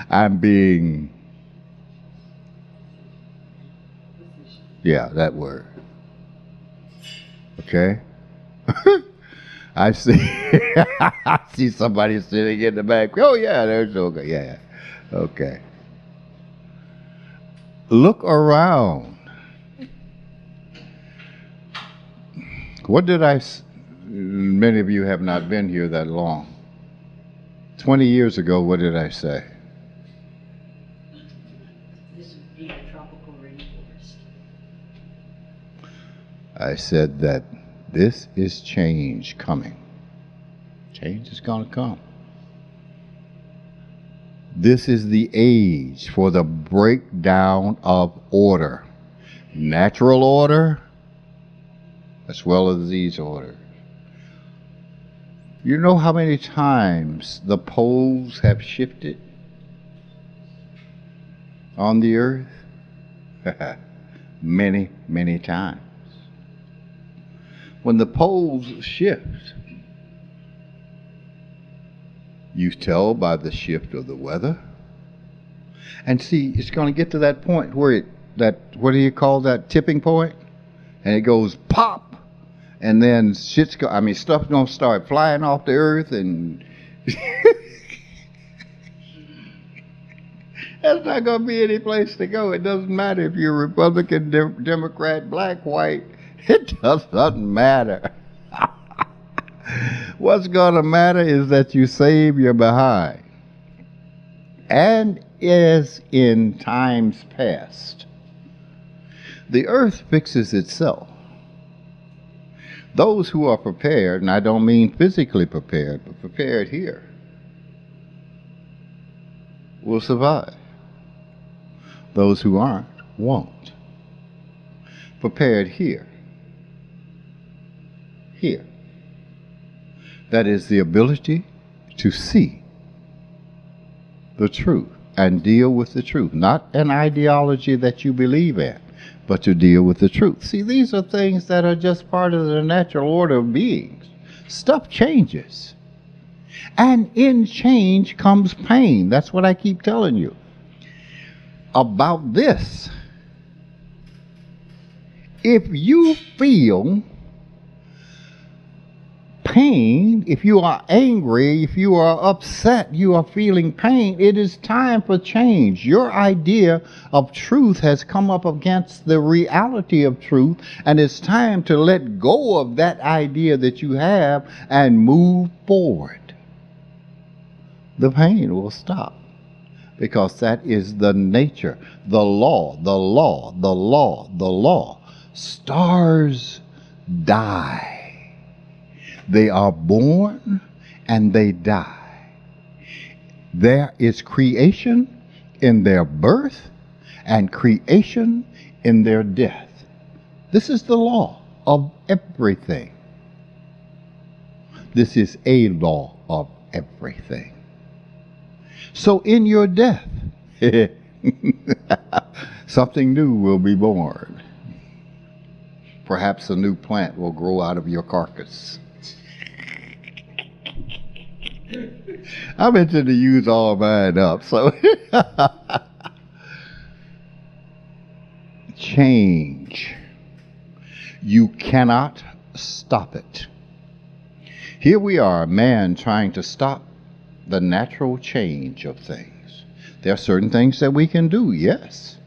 I'm being... Yeah, that word. Okay? I see I see somebody sitting in the back. Oh, yeah, there's okay. Yeah. Okay. Look around. What did many of you have not been here that long. 20 years ago, what did I say? This would be a tropical rainforest. I said that This is change coming. Change is going to come. This is the age for the breakdown of order. Natural order as well as these orders. You know how many times the poles have shifted on the earth? Many, many times. When the poles shift, you tell by the shift of the weather. And see, it's going to get to that point where what do you call that, tipping point? And it goes pop, and then stuff's going to start flying off the earth, and there's not going to be any place to go. It doesn't matter if you're Republican, Democrat, black, white. It doesn't matter. What's going to matter is that you save your behind. And as in times past, the earth fixes itself. Those who are prepared, and I don't mean physically prepared, but prepared here, will survive. Those who aren't, won't. Prepared here. Here. That is the ability to see the truth and deal with the truth. Not an ideology that you believe in, but to deal with the truth. See, these are things that are just part of the natural order of beings. Stuff changes. And in change comes pain. That's what I keep telling you about this. If you feel pain, if you are angry, if you are upset, you are feeling pain, it is time for change. Your idea of truth has come up against the reality of truth, and it's time to let go of that idea that you have and move forward. The pain will stop, because that is the nature, the law, the law, the law, the law. Stars die. They are born and they die. There is creation in their birth and creation in their death. This is the law of everything. This is a law of everything. So in your death, something new will be born. Perhaps a new plant will grow out of your carcass. I mentioned to use all mine up, so change. You cannot stop it. Here we are, man trying to stop the natural change of things. There are certain things that we can do, yes.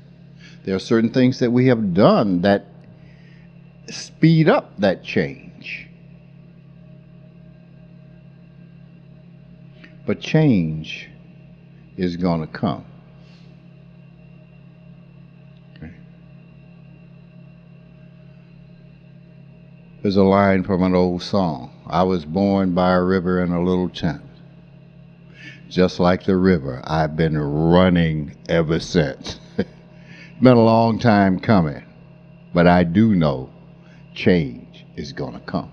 There are certain things that we have done that speed up that change. But change is going to come. Okay. There's a line from an old song. I was born by a river in a little tent. Just like the river, I've been running ever since. It's been a long time coming, but I do know change is going to come.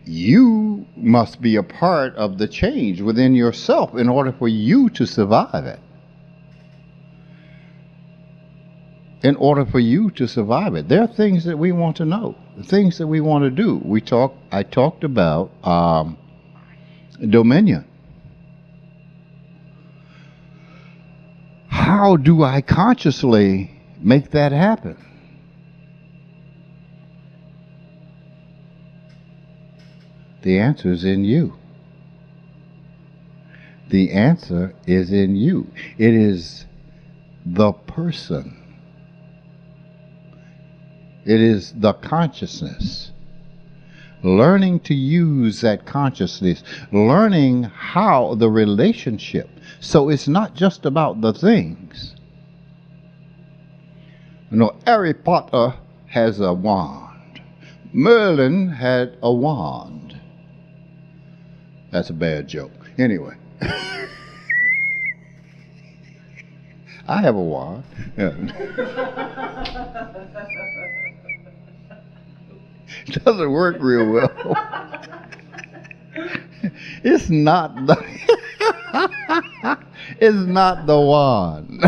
You must be a part of the change within yourself in order for you to survive it. In order for you to survive it. There are things that we want to know, things that we want to do. I talked about dominion. How do I consciously make that happen? The answer is in you. The answer is in you. It is the person. It is the consciousness. Learning to use that consciousness. Learning how the relationship. So it's not just about the things. You know, Harry Potter has a wand. Merlin had a wand. That's a bad joke. Anyway. I have a wand. Yeah. It doesn't work real well. It's not the it's not the wand.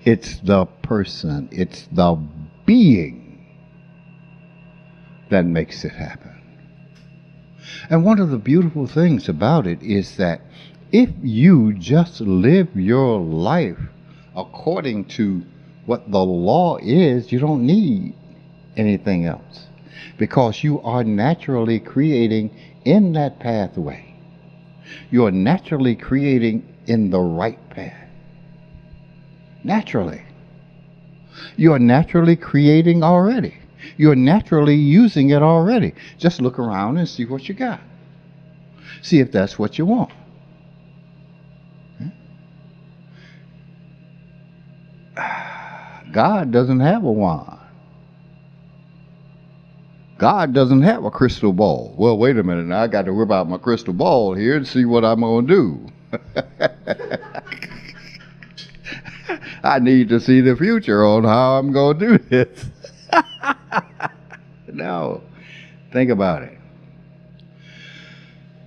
It's the person, it's the being that makes it happen. And one of the beautiful things about it is that if you just live your life according to what the law is, you don't need anything else, because you are naturally creating in that pathway. You are naturally creating in the right path. Naturally. You are naturally creating already. You're naturally using it already. Just look around and see what you got. See if that's what you want. God doesn't have a wand. God doesn't have a crystal ball. Well, wait a minute. Now I got to whip out my crystal ball here and see what I'm going to do. I need to see the future on how I'm going to do this. No. Think about it.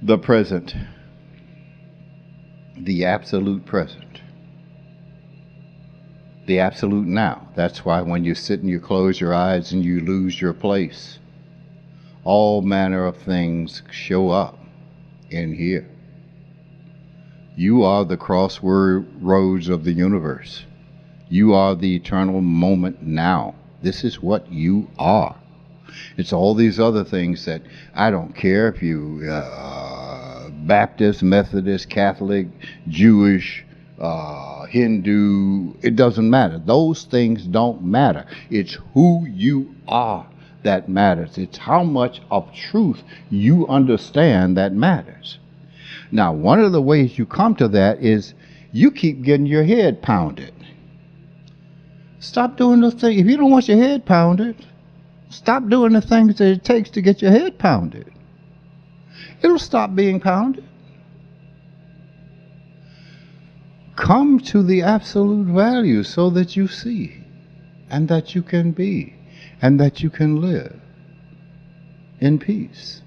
The present. The absolute present. The absolute now. That's why when you sit and you close your eyes and you lose your place, all manner of things show up in here. You are the crossroads of the universe. You are the eternal moment now. This is what you are. It's all these other things that I don't care if you Baptist, Methodist, Catholic, Jewish, Hindu, it doesn't matter. Those things don't matter. It's who you are that matters. It's how much of truth you understand that matters. Now, one of the ways you come to that is you keep getting your head pounded. Stop doing those things. If you don't want your head pounded, stop doing the things that it takes to get your head pounded. It'll stop being pounded. Come to the absolute value so that you see, and that you can be, and that you can live in peace.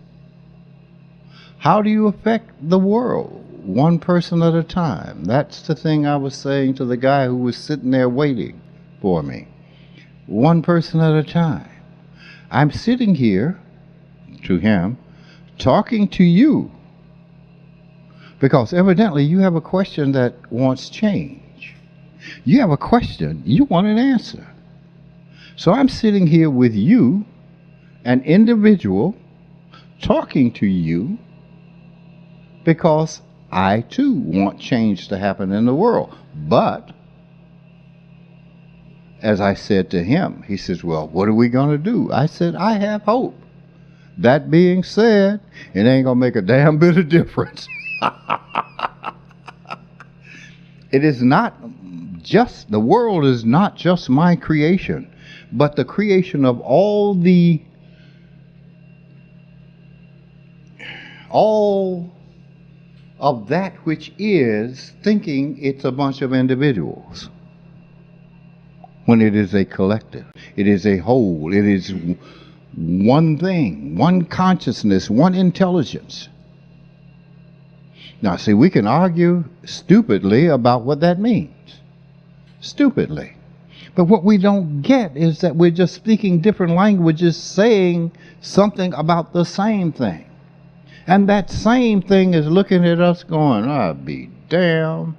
How do you affect the world? One person at a time. That's the thing I was saying to the guy who was sitting there waiting for me. One person at a time. I'm sitting here, to him, talking to you, because evidently you have a question that wants change. You have a question, you want an answer. So I'm sitting here with you, an individual, talking to you, because I too want change to happen in the world. But as I said to him, he says, well, what are we going to do? I said, I have hope. That being said, it ain't going to make a damn bit of difference. It is not just, the world is not just my creation, but the creation of all of that which is thinking it's a bunch of individuals. When it is a collective, it is a whole, it is one thing, one consciousness, one intelligence. Now, see, we can argue stupidly about what that means. Stupidly. But what we don't get is that we're just speaking different languages, saying something about the same thing. And that same thing is looking at us going, I'll be damned.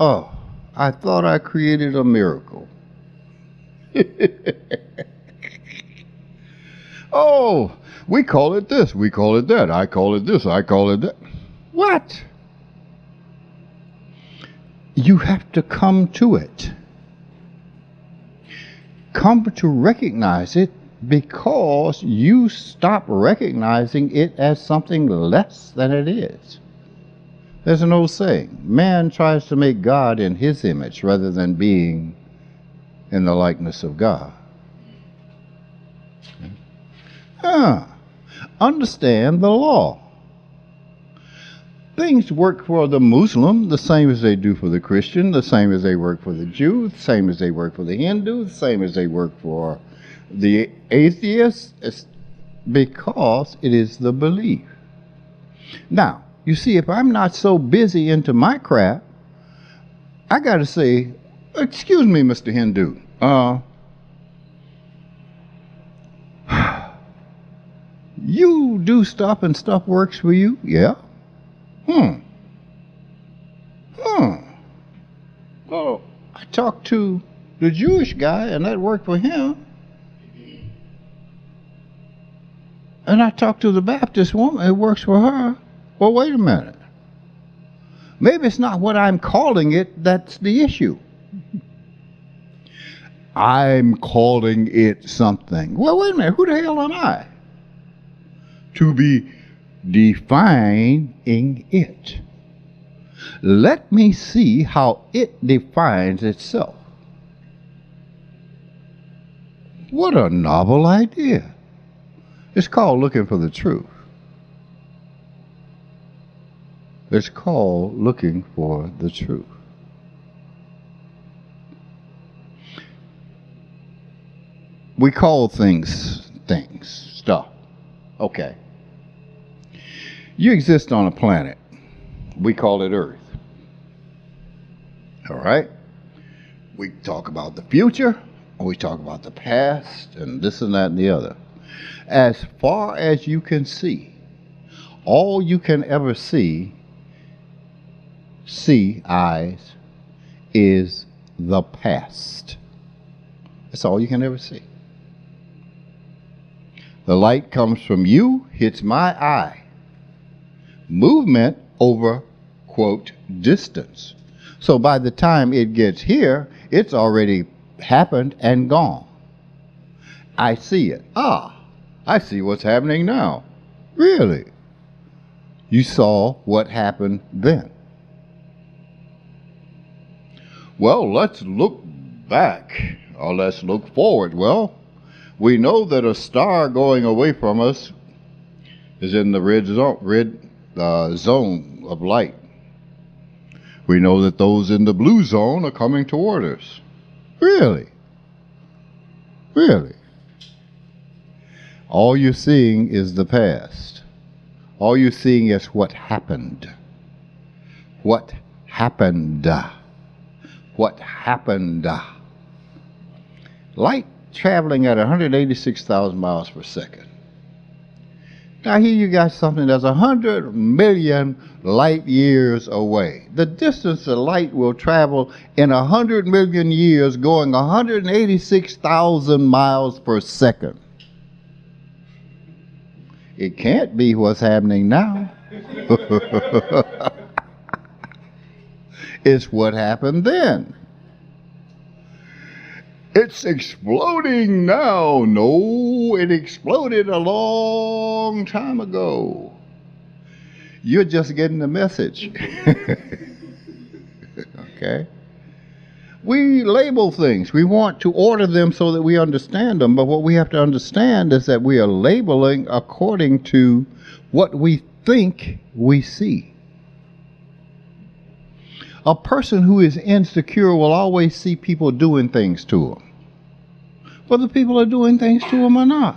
Oh, I thought I created a miracle. Oh, we call it this, we call it that, I call it this, I call it that. What? You have to come to it. Come to recognize it, because you stop recognizing it as something less than it is. There's an old saying, man tries to make God in his image rather than being in the likeness of God. Understand the law. Things work for the Muslim the same as they do for the Christian, the same as they work for the Jew, the same as they work for the Hindu, the same as they work for the atheist. It's because it is the belief. Now, you see, if I'm not so busy into my crap, I got to say, excuse me, Mr. Hindu, you do stuff and stuff works for you? Yeah. Well, I talked to the Jewish guy and that worked for him. And I talked to the Baptist woman, it works for her. Well, wait a minute. Maybe it's not what I'm calling it that's the issue. I'm calling it something. Well, wait a minute. Who the hell am I to be defining it? Let me see how it defines itself. What a novel idea. It's called looking for the truth. It's called looking for the truth. We call things, stuff. Okay. You exist on a planet. We call it Earth. All right? We talk about the future, or we talk about the past, and this and that and the other. As far as you can see, all you can ever see, eyes, is the past. That's all you can ever see. The light comes from you, hits my eye. Movement over, quote, distance. So by the time it gets here, it's already happened and gone. I see it. I see what's happening now. Really? You saw what happened then. Well, let's look back, or let's look forward. Well, we know that a star going away from us is in the red zone of light. We know that those in the blue zone are coming toward us. Really? Really? All you're seeing is the past. All you're seeing is what happened. What happened? What happened? Light traveling at 186,000 miles per second. Now here you got something that's 100 million light years away. The distance the light will travel in 100 million years going 186,000 miles per second. It can't be what's happening now. It's what happened then. It's exploding now. No, it exploded a long time ago. You're just getting the message. Okay? We label things. We want to order them so that we understand them. But what we have to understand is that we are labeling according to what we think we see. A person who is insecure will always see people doing things to them, whether people are doing things to them or not.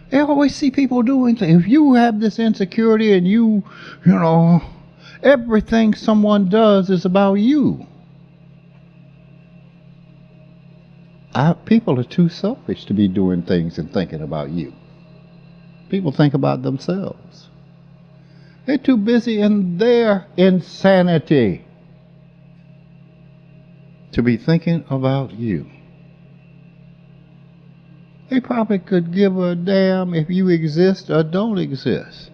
They always see people doing things. If you have this insecurity and you know, everything someone does is about you. People are too selfish to be doing things and thinking about you. People think about themselves. They're too busy in their insanity to be thinking about you. They probably could give a damn if you exist or don't exist.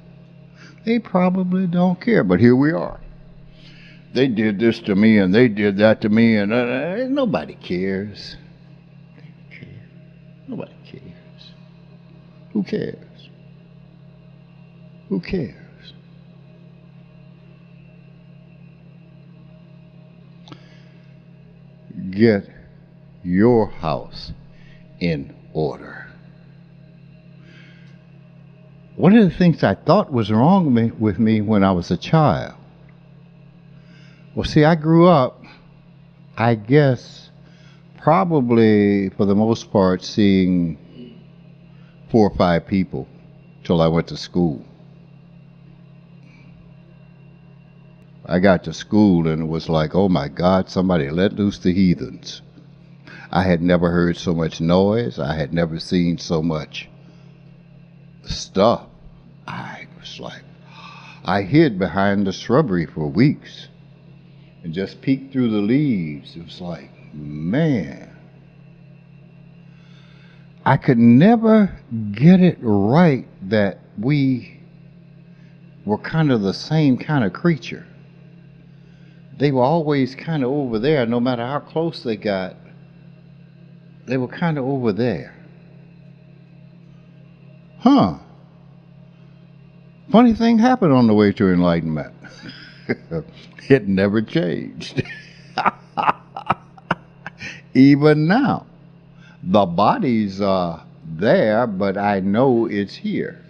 They probably don't care, but here we are. They did this to me and they did that to me, and nobody cares. Nobody cares. Who cares? Who cares? get your house in order. One of the things I thought was wrong with me when I was a child. Well, see, I grew up, I guess, probably for the most part, seeing 4 or 5 people till I went to school. I got to school and it was like, oh my God, somebody let loose the heathens. I had never heard so much noise. I had never seen so much stuff. I was like, I hid behind the shrubbery for weeks and just peeked through the leaves. It was like, man, I could never get it right that we were kind of the same kind of creature. They were always kind of over there, no matter how close they got, they were kind of over there. Huh. Funny thing happened on the way to enlightenment. It never changed. Even now. The bodies are there, but I know it's here.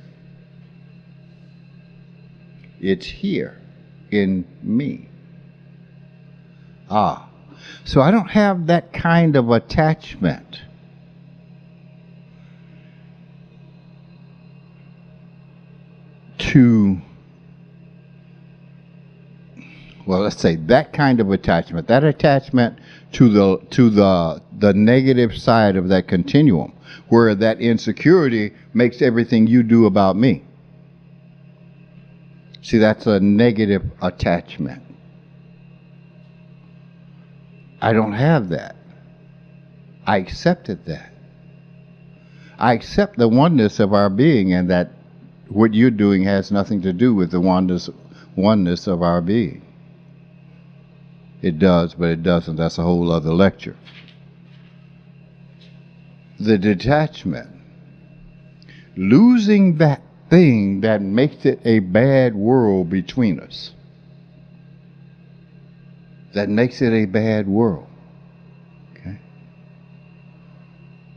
It's here in me. So I don't have that kind of attachment to, well, let's say that kind of attachment, that attachment to the negative side of that continuum, where that insecurity makes everything you do about me. See, that's a negative attachment. I don't have that. I accepted that. I accept the oneness of our being, and that what you're doing has nothing to do with the oneness of our being. It does, but it doesn't. That's a whole other lecture. The detachment. Losing that thing that makes it a bad world between us. That makes it a bad world. Okay?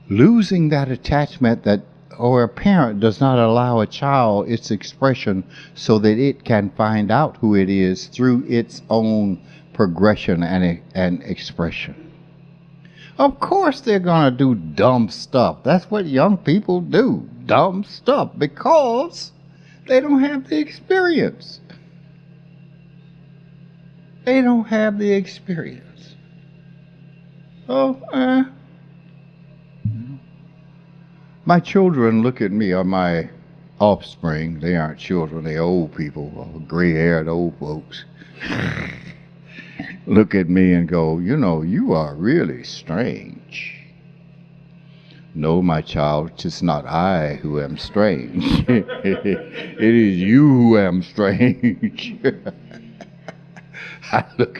Losing that attachment that, or a parent does not allow a child its expression so that it can find out who it is through its own progression and expression. Of course they're going to do dumb stuff. That's what young people do. Dumb stuff because they don't have the experience. They don't have the experience. My children look at me, or my offspring. They aren't children, they're old people, gray-haired old folks. Look at me and go, you know, you are really strange. No, my child, 'tis not I who am strange. It is you who am strange. I look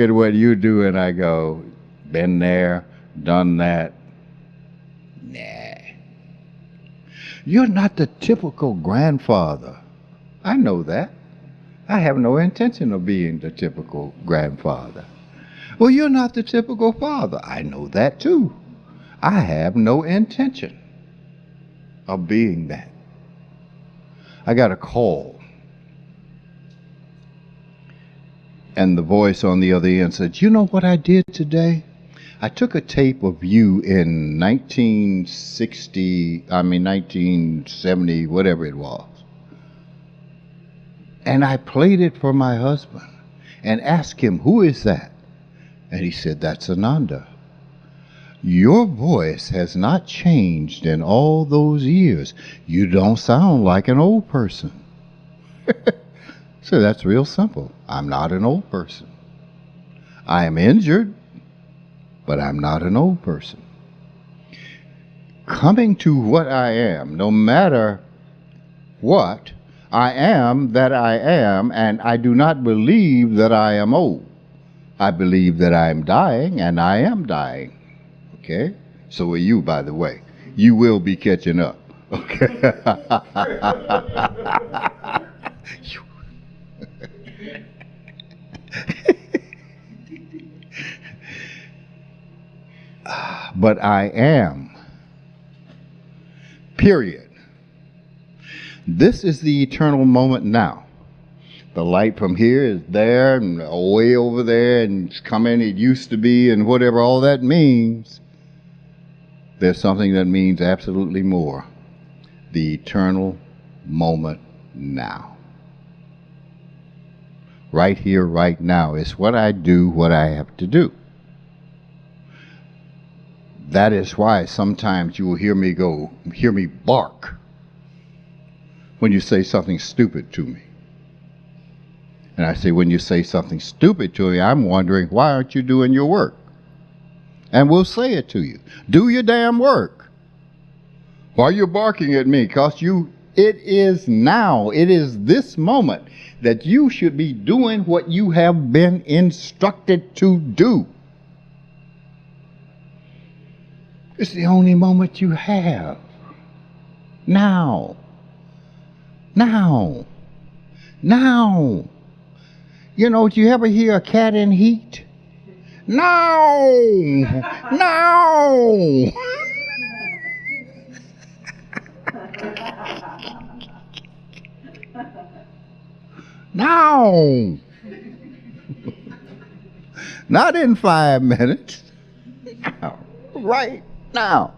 at what you do and I go, been there, done that. Nah. You're not the typical grandfather. I know that. I have no intention of being the typical grandfather. Well, you're not the typical father. I know that too. I have no intention of being that. I got a call. And the voice on the other end said, you know what I did today? I took a tape of you in 1970, whatever it was. And I played it for my husband and asked him, who is that? And he said, that's Ananda. Your voice has not changed in all those years. You don't sound like an old person. So that's real simple. I'm not an old person. I am injured, but I'm not an old person. Coming to what I am, no matter what, I am that I am, and I do not believe that I am old. I believe that I am dying, and I am dying. Okay? So are you, by the way. You will be catching up. Okay? but I am. Period. This is the eternal moment now. The light from here is there and way over there and it's coming, it used to be, and whatever all that means. There's something that means absolutely more. The eternal moment now. Right here, right now is what I do, what I have to do. That is why sometimes you will hear me bark when you say something stupid to me. And I say, when you say something stupid to me, I'm wondering, why aren't you doing your work? And we'll say it to you. Do your damn work. Why are you barking at me? Because it is now, it is this moment that you should be doing what you have been instructed to do. It's the only moment you have. Now. Now. Now. You know, do you ever hear a cat in heat? No! No! No! Not in 5 minutes. Now. Right now.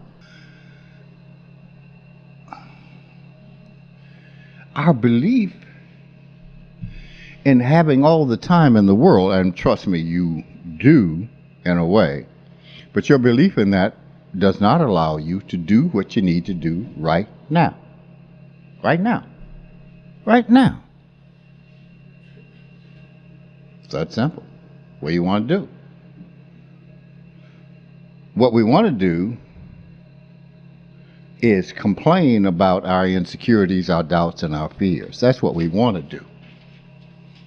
Our belief in having all the time in the world, and trust me, you do in a way, but your belief in that does not allow you to do what you need to do right now. Right now. Right now. It's that simple. What do you want to do? What we want to do is complain about our insecurities, our doubts, and our fears. That's what we want to do.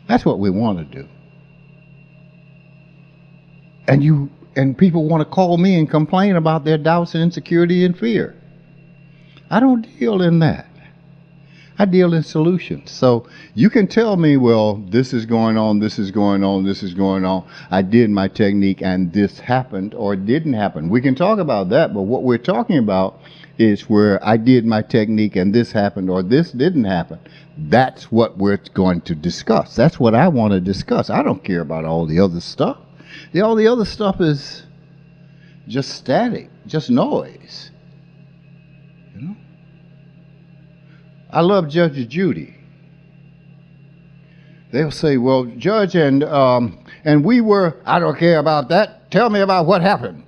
That's what we want to do. And people want to call me and complain about their doubts and insecurity and fear. I don't deal in that. I deal in solutions. So you can tell me, well, this is going on, this is going on, this is going on. I did my technique and this happened or didn't happen. We can talk about that, but what we're talking about is where I did my technique and this happened or this didn't happen. That's what we're going to discuss. That's what I want to discuss. I don't care about all the other stuff. All the other stuff is just static, just noise. You know? I love Judge Judy. They'll say, well, Judge, and we were, I don't care about that. Tell me about what happened.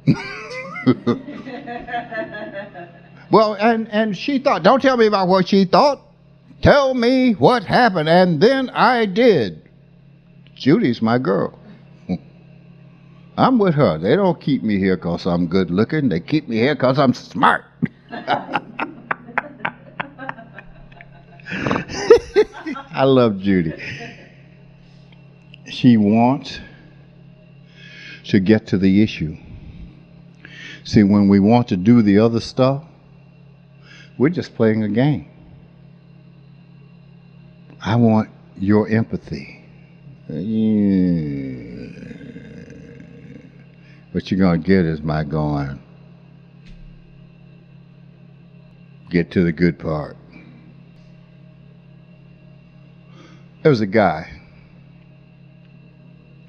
Well, and she thought, don't tell me about what she thought. Tell me what happened, and then I did. Judy's my girl. I'm with her. They don't keep me here because I'm good looking. They keep me here because I'm smart. I love Judy. She wants to get to the issue. See, when we want to do the other stuff, we're just playing a game. I want your empathy. What you're going to get is my going, get to the good part. There was a guy,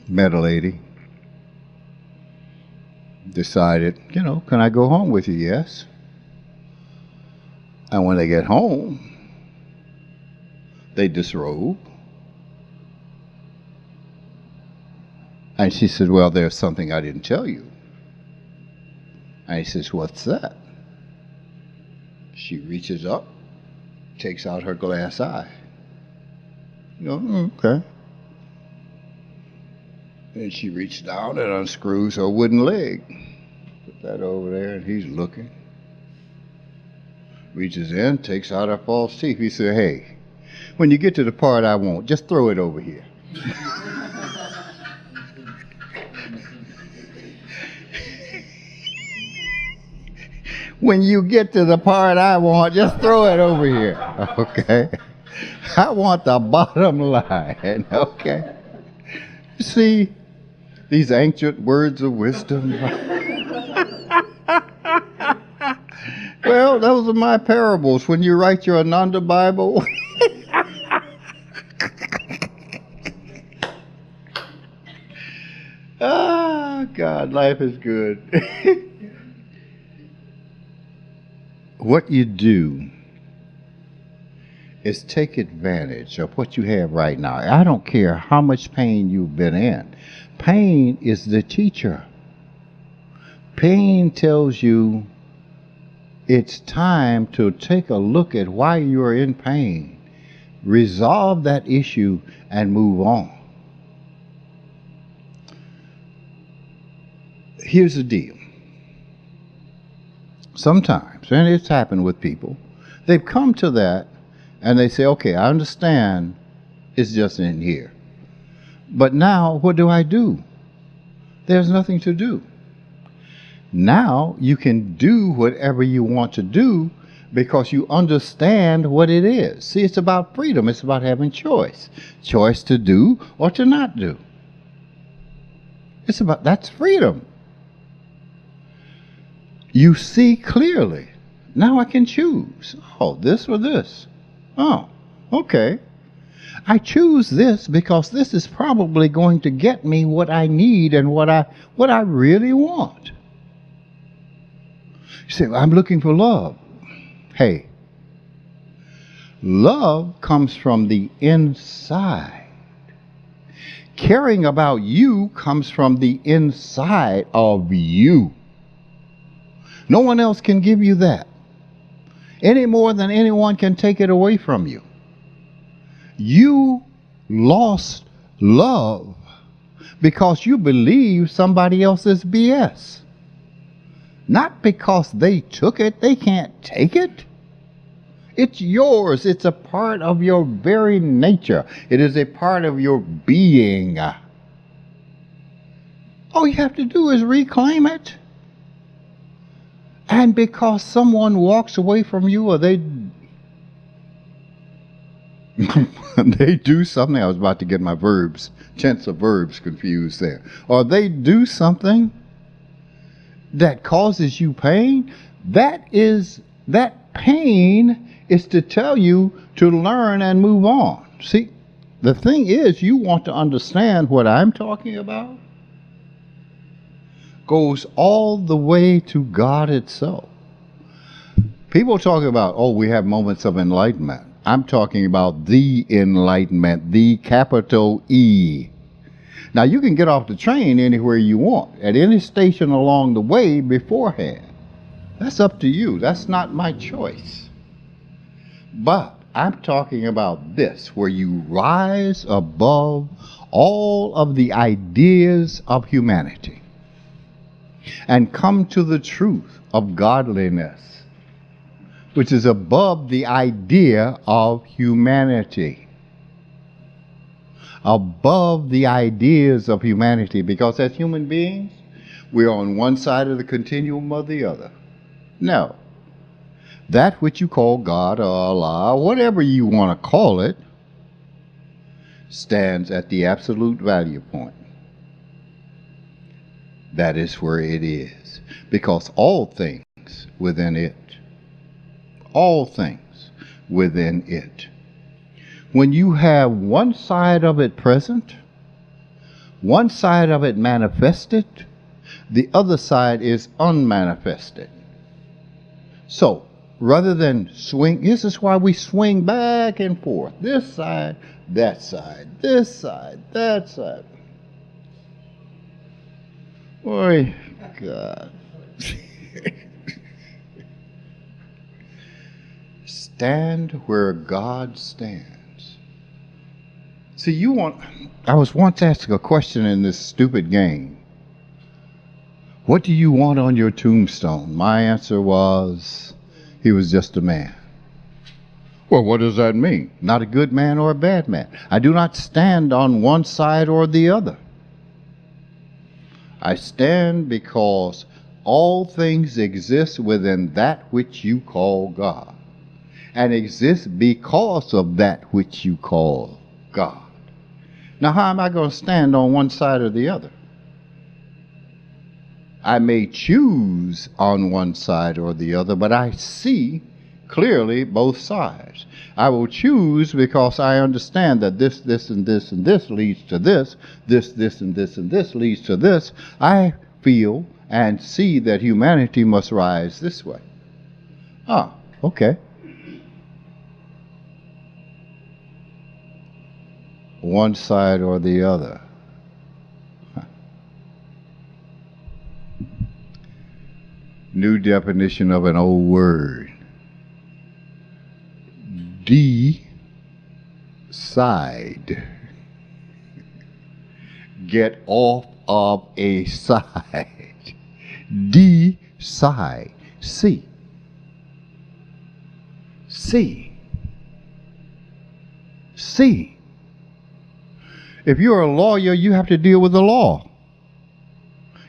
met a lady, decided, can I go home with you? Yes. And when they get home, they disrobe. And she said, well, there's something I didn't tell you. And he says, what's that? She reaches up, takes out her glass eye. Okay. And she reaches down and unscrews her wooden leg. Put that over there, and he's looking. Reaches in, takes out her false teeth. He said, hey, when you get to the part I want, just throw it over here. When you get to the part I want, just throw it over here. Okay? I want the bottom line. Okay? See, these ancient words of wisdom. Well, those are my parables. When you write your Ananda Bible, ah, God, life is good. What you do is take advantage of what you have right now. I don't care how much pain you've been in. Pain is the teacher. Pain tells you it's time to take a look at why you are in pain, resolve that issue, and move on. Here's the deal. Sometimes, and it's happened with people, they've come to that and they say, okay, I understand it's just in here. But now, what do I do? There's nothing to do. Now you can do whatever you want to do because you understand what it is. See, it's about freedom. It's about having choice. Choice to do or to not do. That's freedom. You see clearly. Now I can choose. Oh, this or this. Oh, okay. I choose this because this is probably going to get me what I need and what I really want. You say, well, I'm looking for love. Hey, love comes from the inside. Caring about you comes from the inside of you. No one else can give you that, any more than anyone can take it away from you. You lost love because you believe somebody else's BS. Not because they took it, they can't take it. It's yours. It's a part of your very nature. It is a part of your being. All you have to do is reclaim it. And because someone walks away from you or they do something, I was about to get my tense of verbs confused there. Or they do something that causes you pain, that pain is to tell you to learn and move on. See, the thing is, you want to understand what I'm talking about goes all the way to God itself. People talk about, oh, we have moments of enlightenment. I'm talking about the enlightenment, the capital E. Now, you can get off the train anywhere you want, at any station along the way beforehand. That's up to you. That's not my choice. But I'm talking about this, where you rise above all of the ideas of humanity and come to the truth of godliness, which is above the idea of humanity. Above the ideas of humanity, because as human beings, we're on one side of the continuum or the other. No. That which you call God or Allah, whatever you want to call it, stands at the absolute value point. That is where it is. Because all things within it, when you have one side of it present, one side of it manifested, the other side is unmanifested. So, rather than swing, this is why we swing back and forth. This side, that side, this side, that side. Boy, God. Stand where God stands. See, I was once asked a question in this stupid game. What do you want on your tombstone? My answer was, he was just a man. Well, what does that mean? Not a good man or a bad man. I do not stand on one side or the other. I stand because all things exist within that which you call God, and exist because of that which you call God. Now, how am I going to stand on one side or the other? I may choose on one side or the other, but I see clearly both sides. I will choose because I understand that this, and this, and this leads to this, and this, and this leads to this. I feel and see that humanity must rise this way. Ah, okay. One side or the other. New definition of an old word. Decide. Get off of a side. Decide. See. See. See. If you're a lawyer, you have to deal with the law.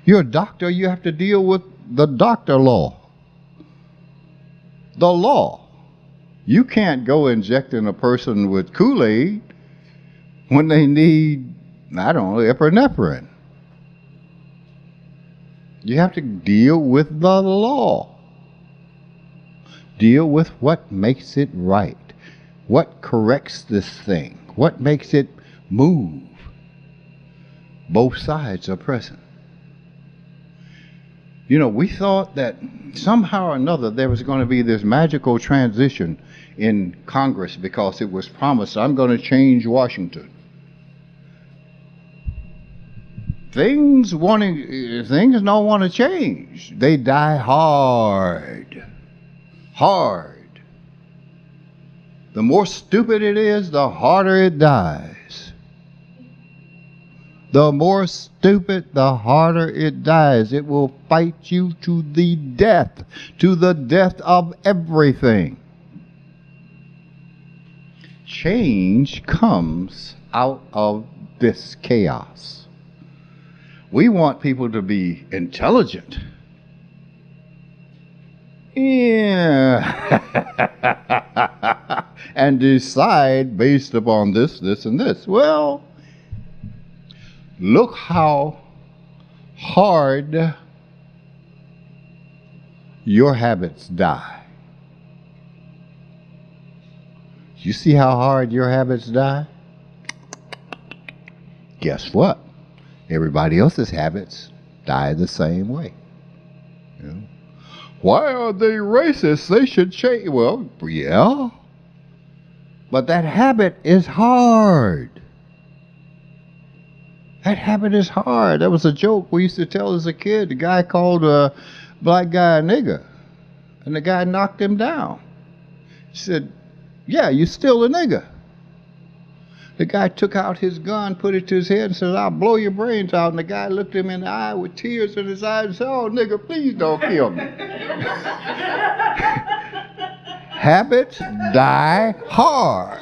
You're a doctor, you have to deal with the doctor law. The law. You can't go injecting a person with Kool-Aid when they need, I don't know, epinephrine. You have to deal with the law. Deal with what makes it right. What corrects this thing? What makes it move? Both sides are present. You know, we thought that somehow or another there was going to be this magical transition in Congress because it was promised, I'm going to change Washington. Things don't want to change. They die hard. Hard. The more stupid it is, the harder it dies. The more stupid, the harder it dies. It will fight you to the death of everything. Change comes out of this chaos. We want people to be intelligent. Yeah. And decide based upon this, and this. Well, look how hard your habits die. You see how hard your habits die? Guess what? Everybody else's habits die the same way. You know? Why are they racist? They should change. Well, yeah. But that habit is hard. That habit is hard. That was a joke we used to tell as a kid. The guy called a black guy a nigger, and the guy knocked him down. He said, yeah, you're still a nigger. The guy took out his gun, put it to his head, and said, I'll blow your brains out. And the guy looked him in the eye with tears in his eyes and said, oh, nigga, please don't kill me. Habits die hard.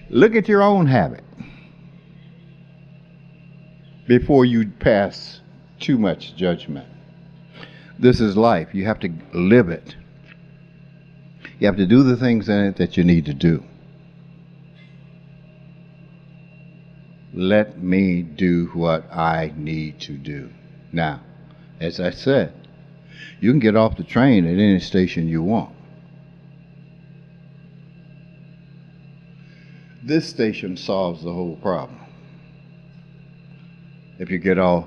Look at your own habit before you pass too much judgment. This is life. You have to live it. You have to do the things in it that you need to do. Let me do what I need to do. Now, as I said, you can get off the train at any station you want. This station solves the whole problem. If you get off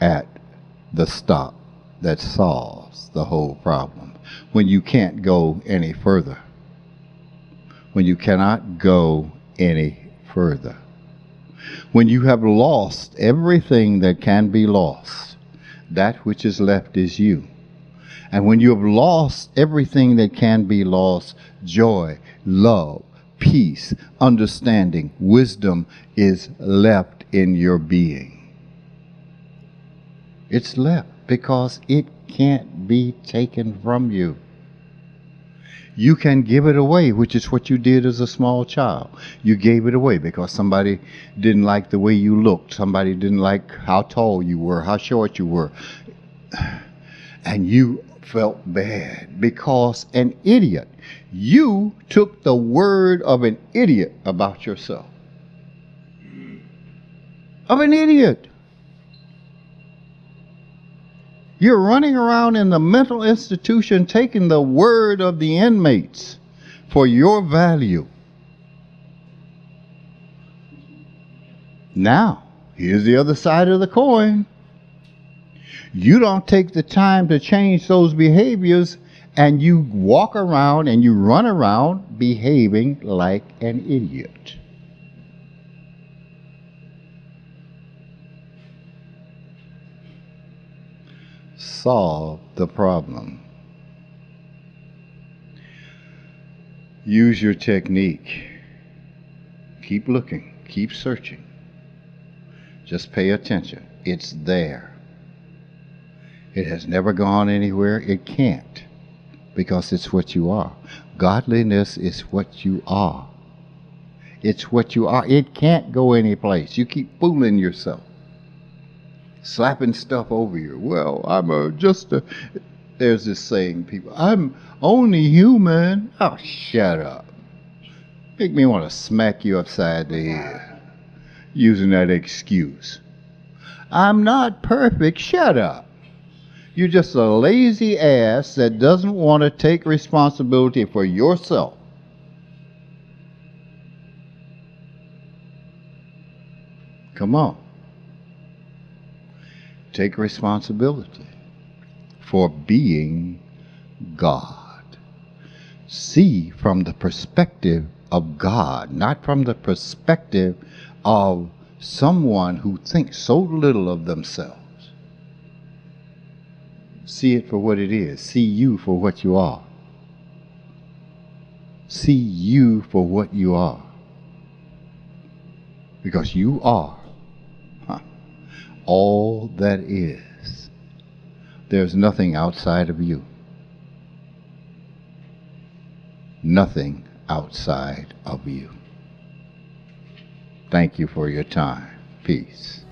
at the stop that solves the whole problem. When you can't go any further. When you cannot go any further. When you have lost everything that can be lost, that which is left is you. And when you have lost everything that can be lost, joy, love, peace, understanding, wisdom is left in your being. It's left because it can't be taken from you. You can give it away, which is what you did as a small child. You gave it away because somebody didn't like the way you looked. Somebody didn't like how tall you were, how short you were. And you felt bad because an idiot, you took the word of an idiot about yourself. Of an idiot. You're running around in the mental institution taking the word of the inmates for your value. Now, here's the other side of the coin. You don't take the time to change those behaviors, and you walk around and you run around behaving like an idiot. Solve the problem. Use your technique. Keep looking. Keep searching. Just pay attention. It's there. It has never gone anywhere. It can't, because it's what you are. Godliness is what you are. It's what you are. It can't go anyplace. You keep fooling yourself, slapping stuff over you. Well, there's this saying, people, I'm only human. Oh, shut up. Make me want to smack you upside the head using that excuse. I'm not perfect. Shut up. You're just a lazy ass that doesn't want to take responsibility for yourself. Come on. Take responsibility for being God. See from the perspective of God, not from the perspective of someone who thinks so little of themselves. See it for what it is. See you for what you are. See you for what you are. Because you are all that is. There's nothing outside of you. Nothing outside of you. Thank you for your time. Peace.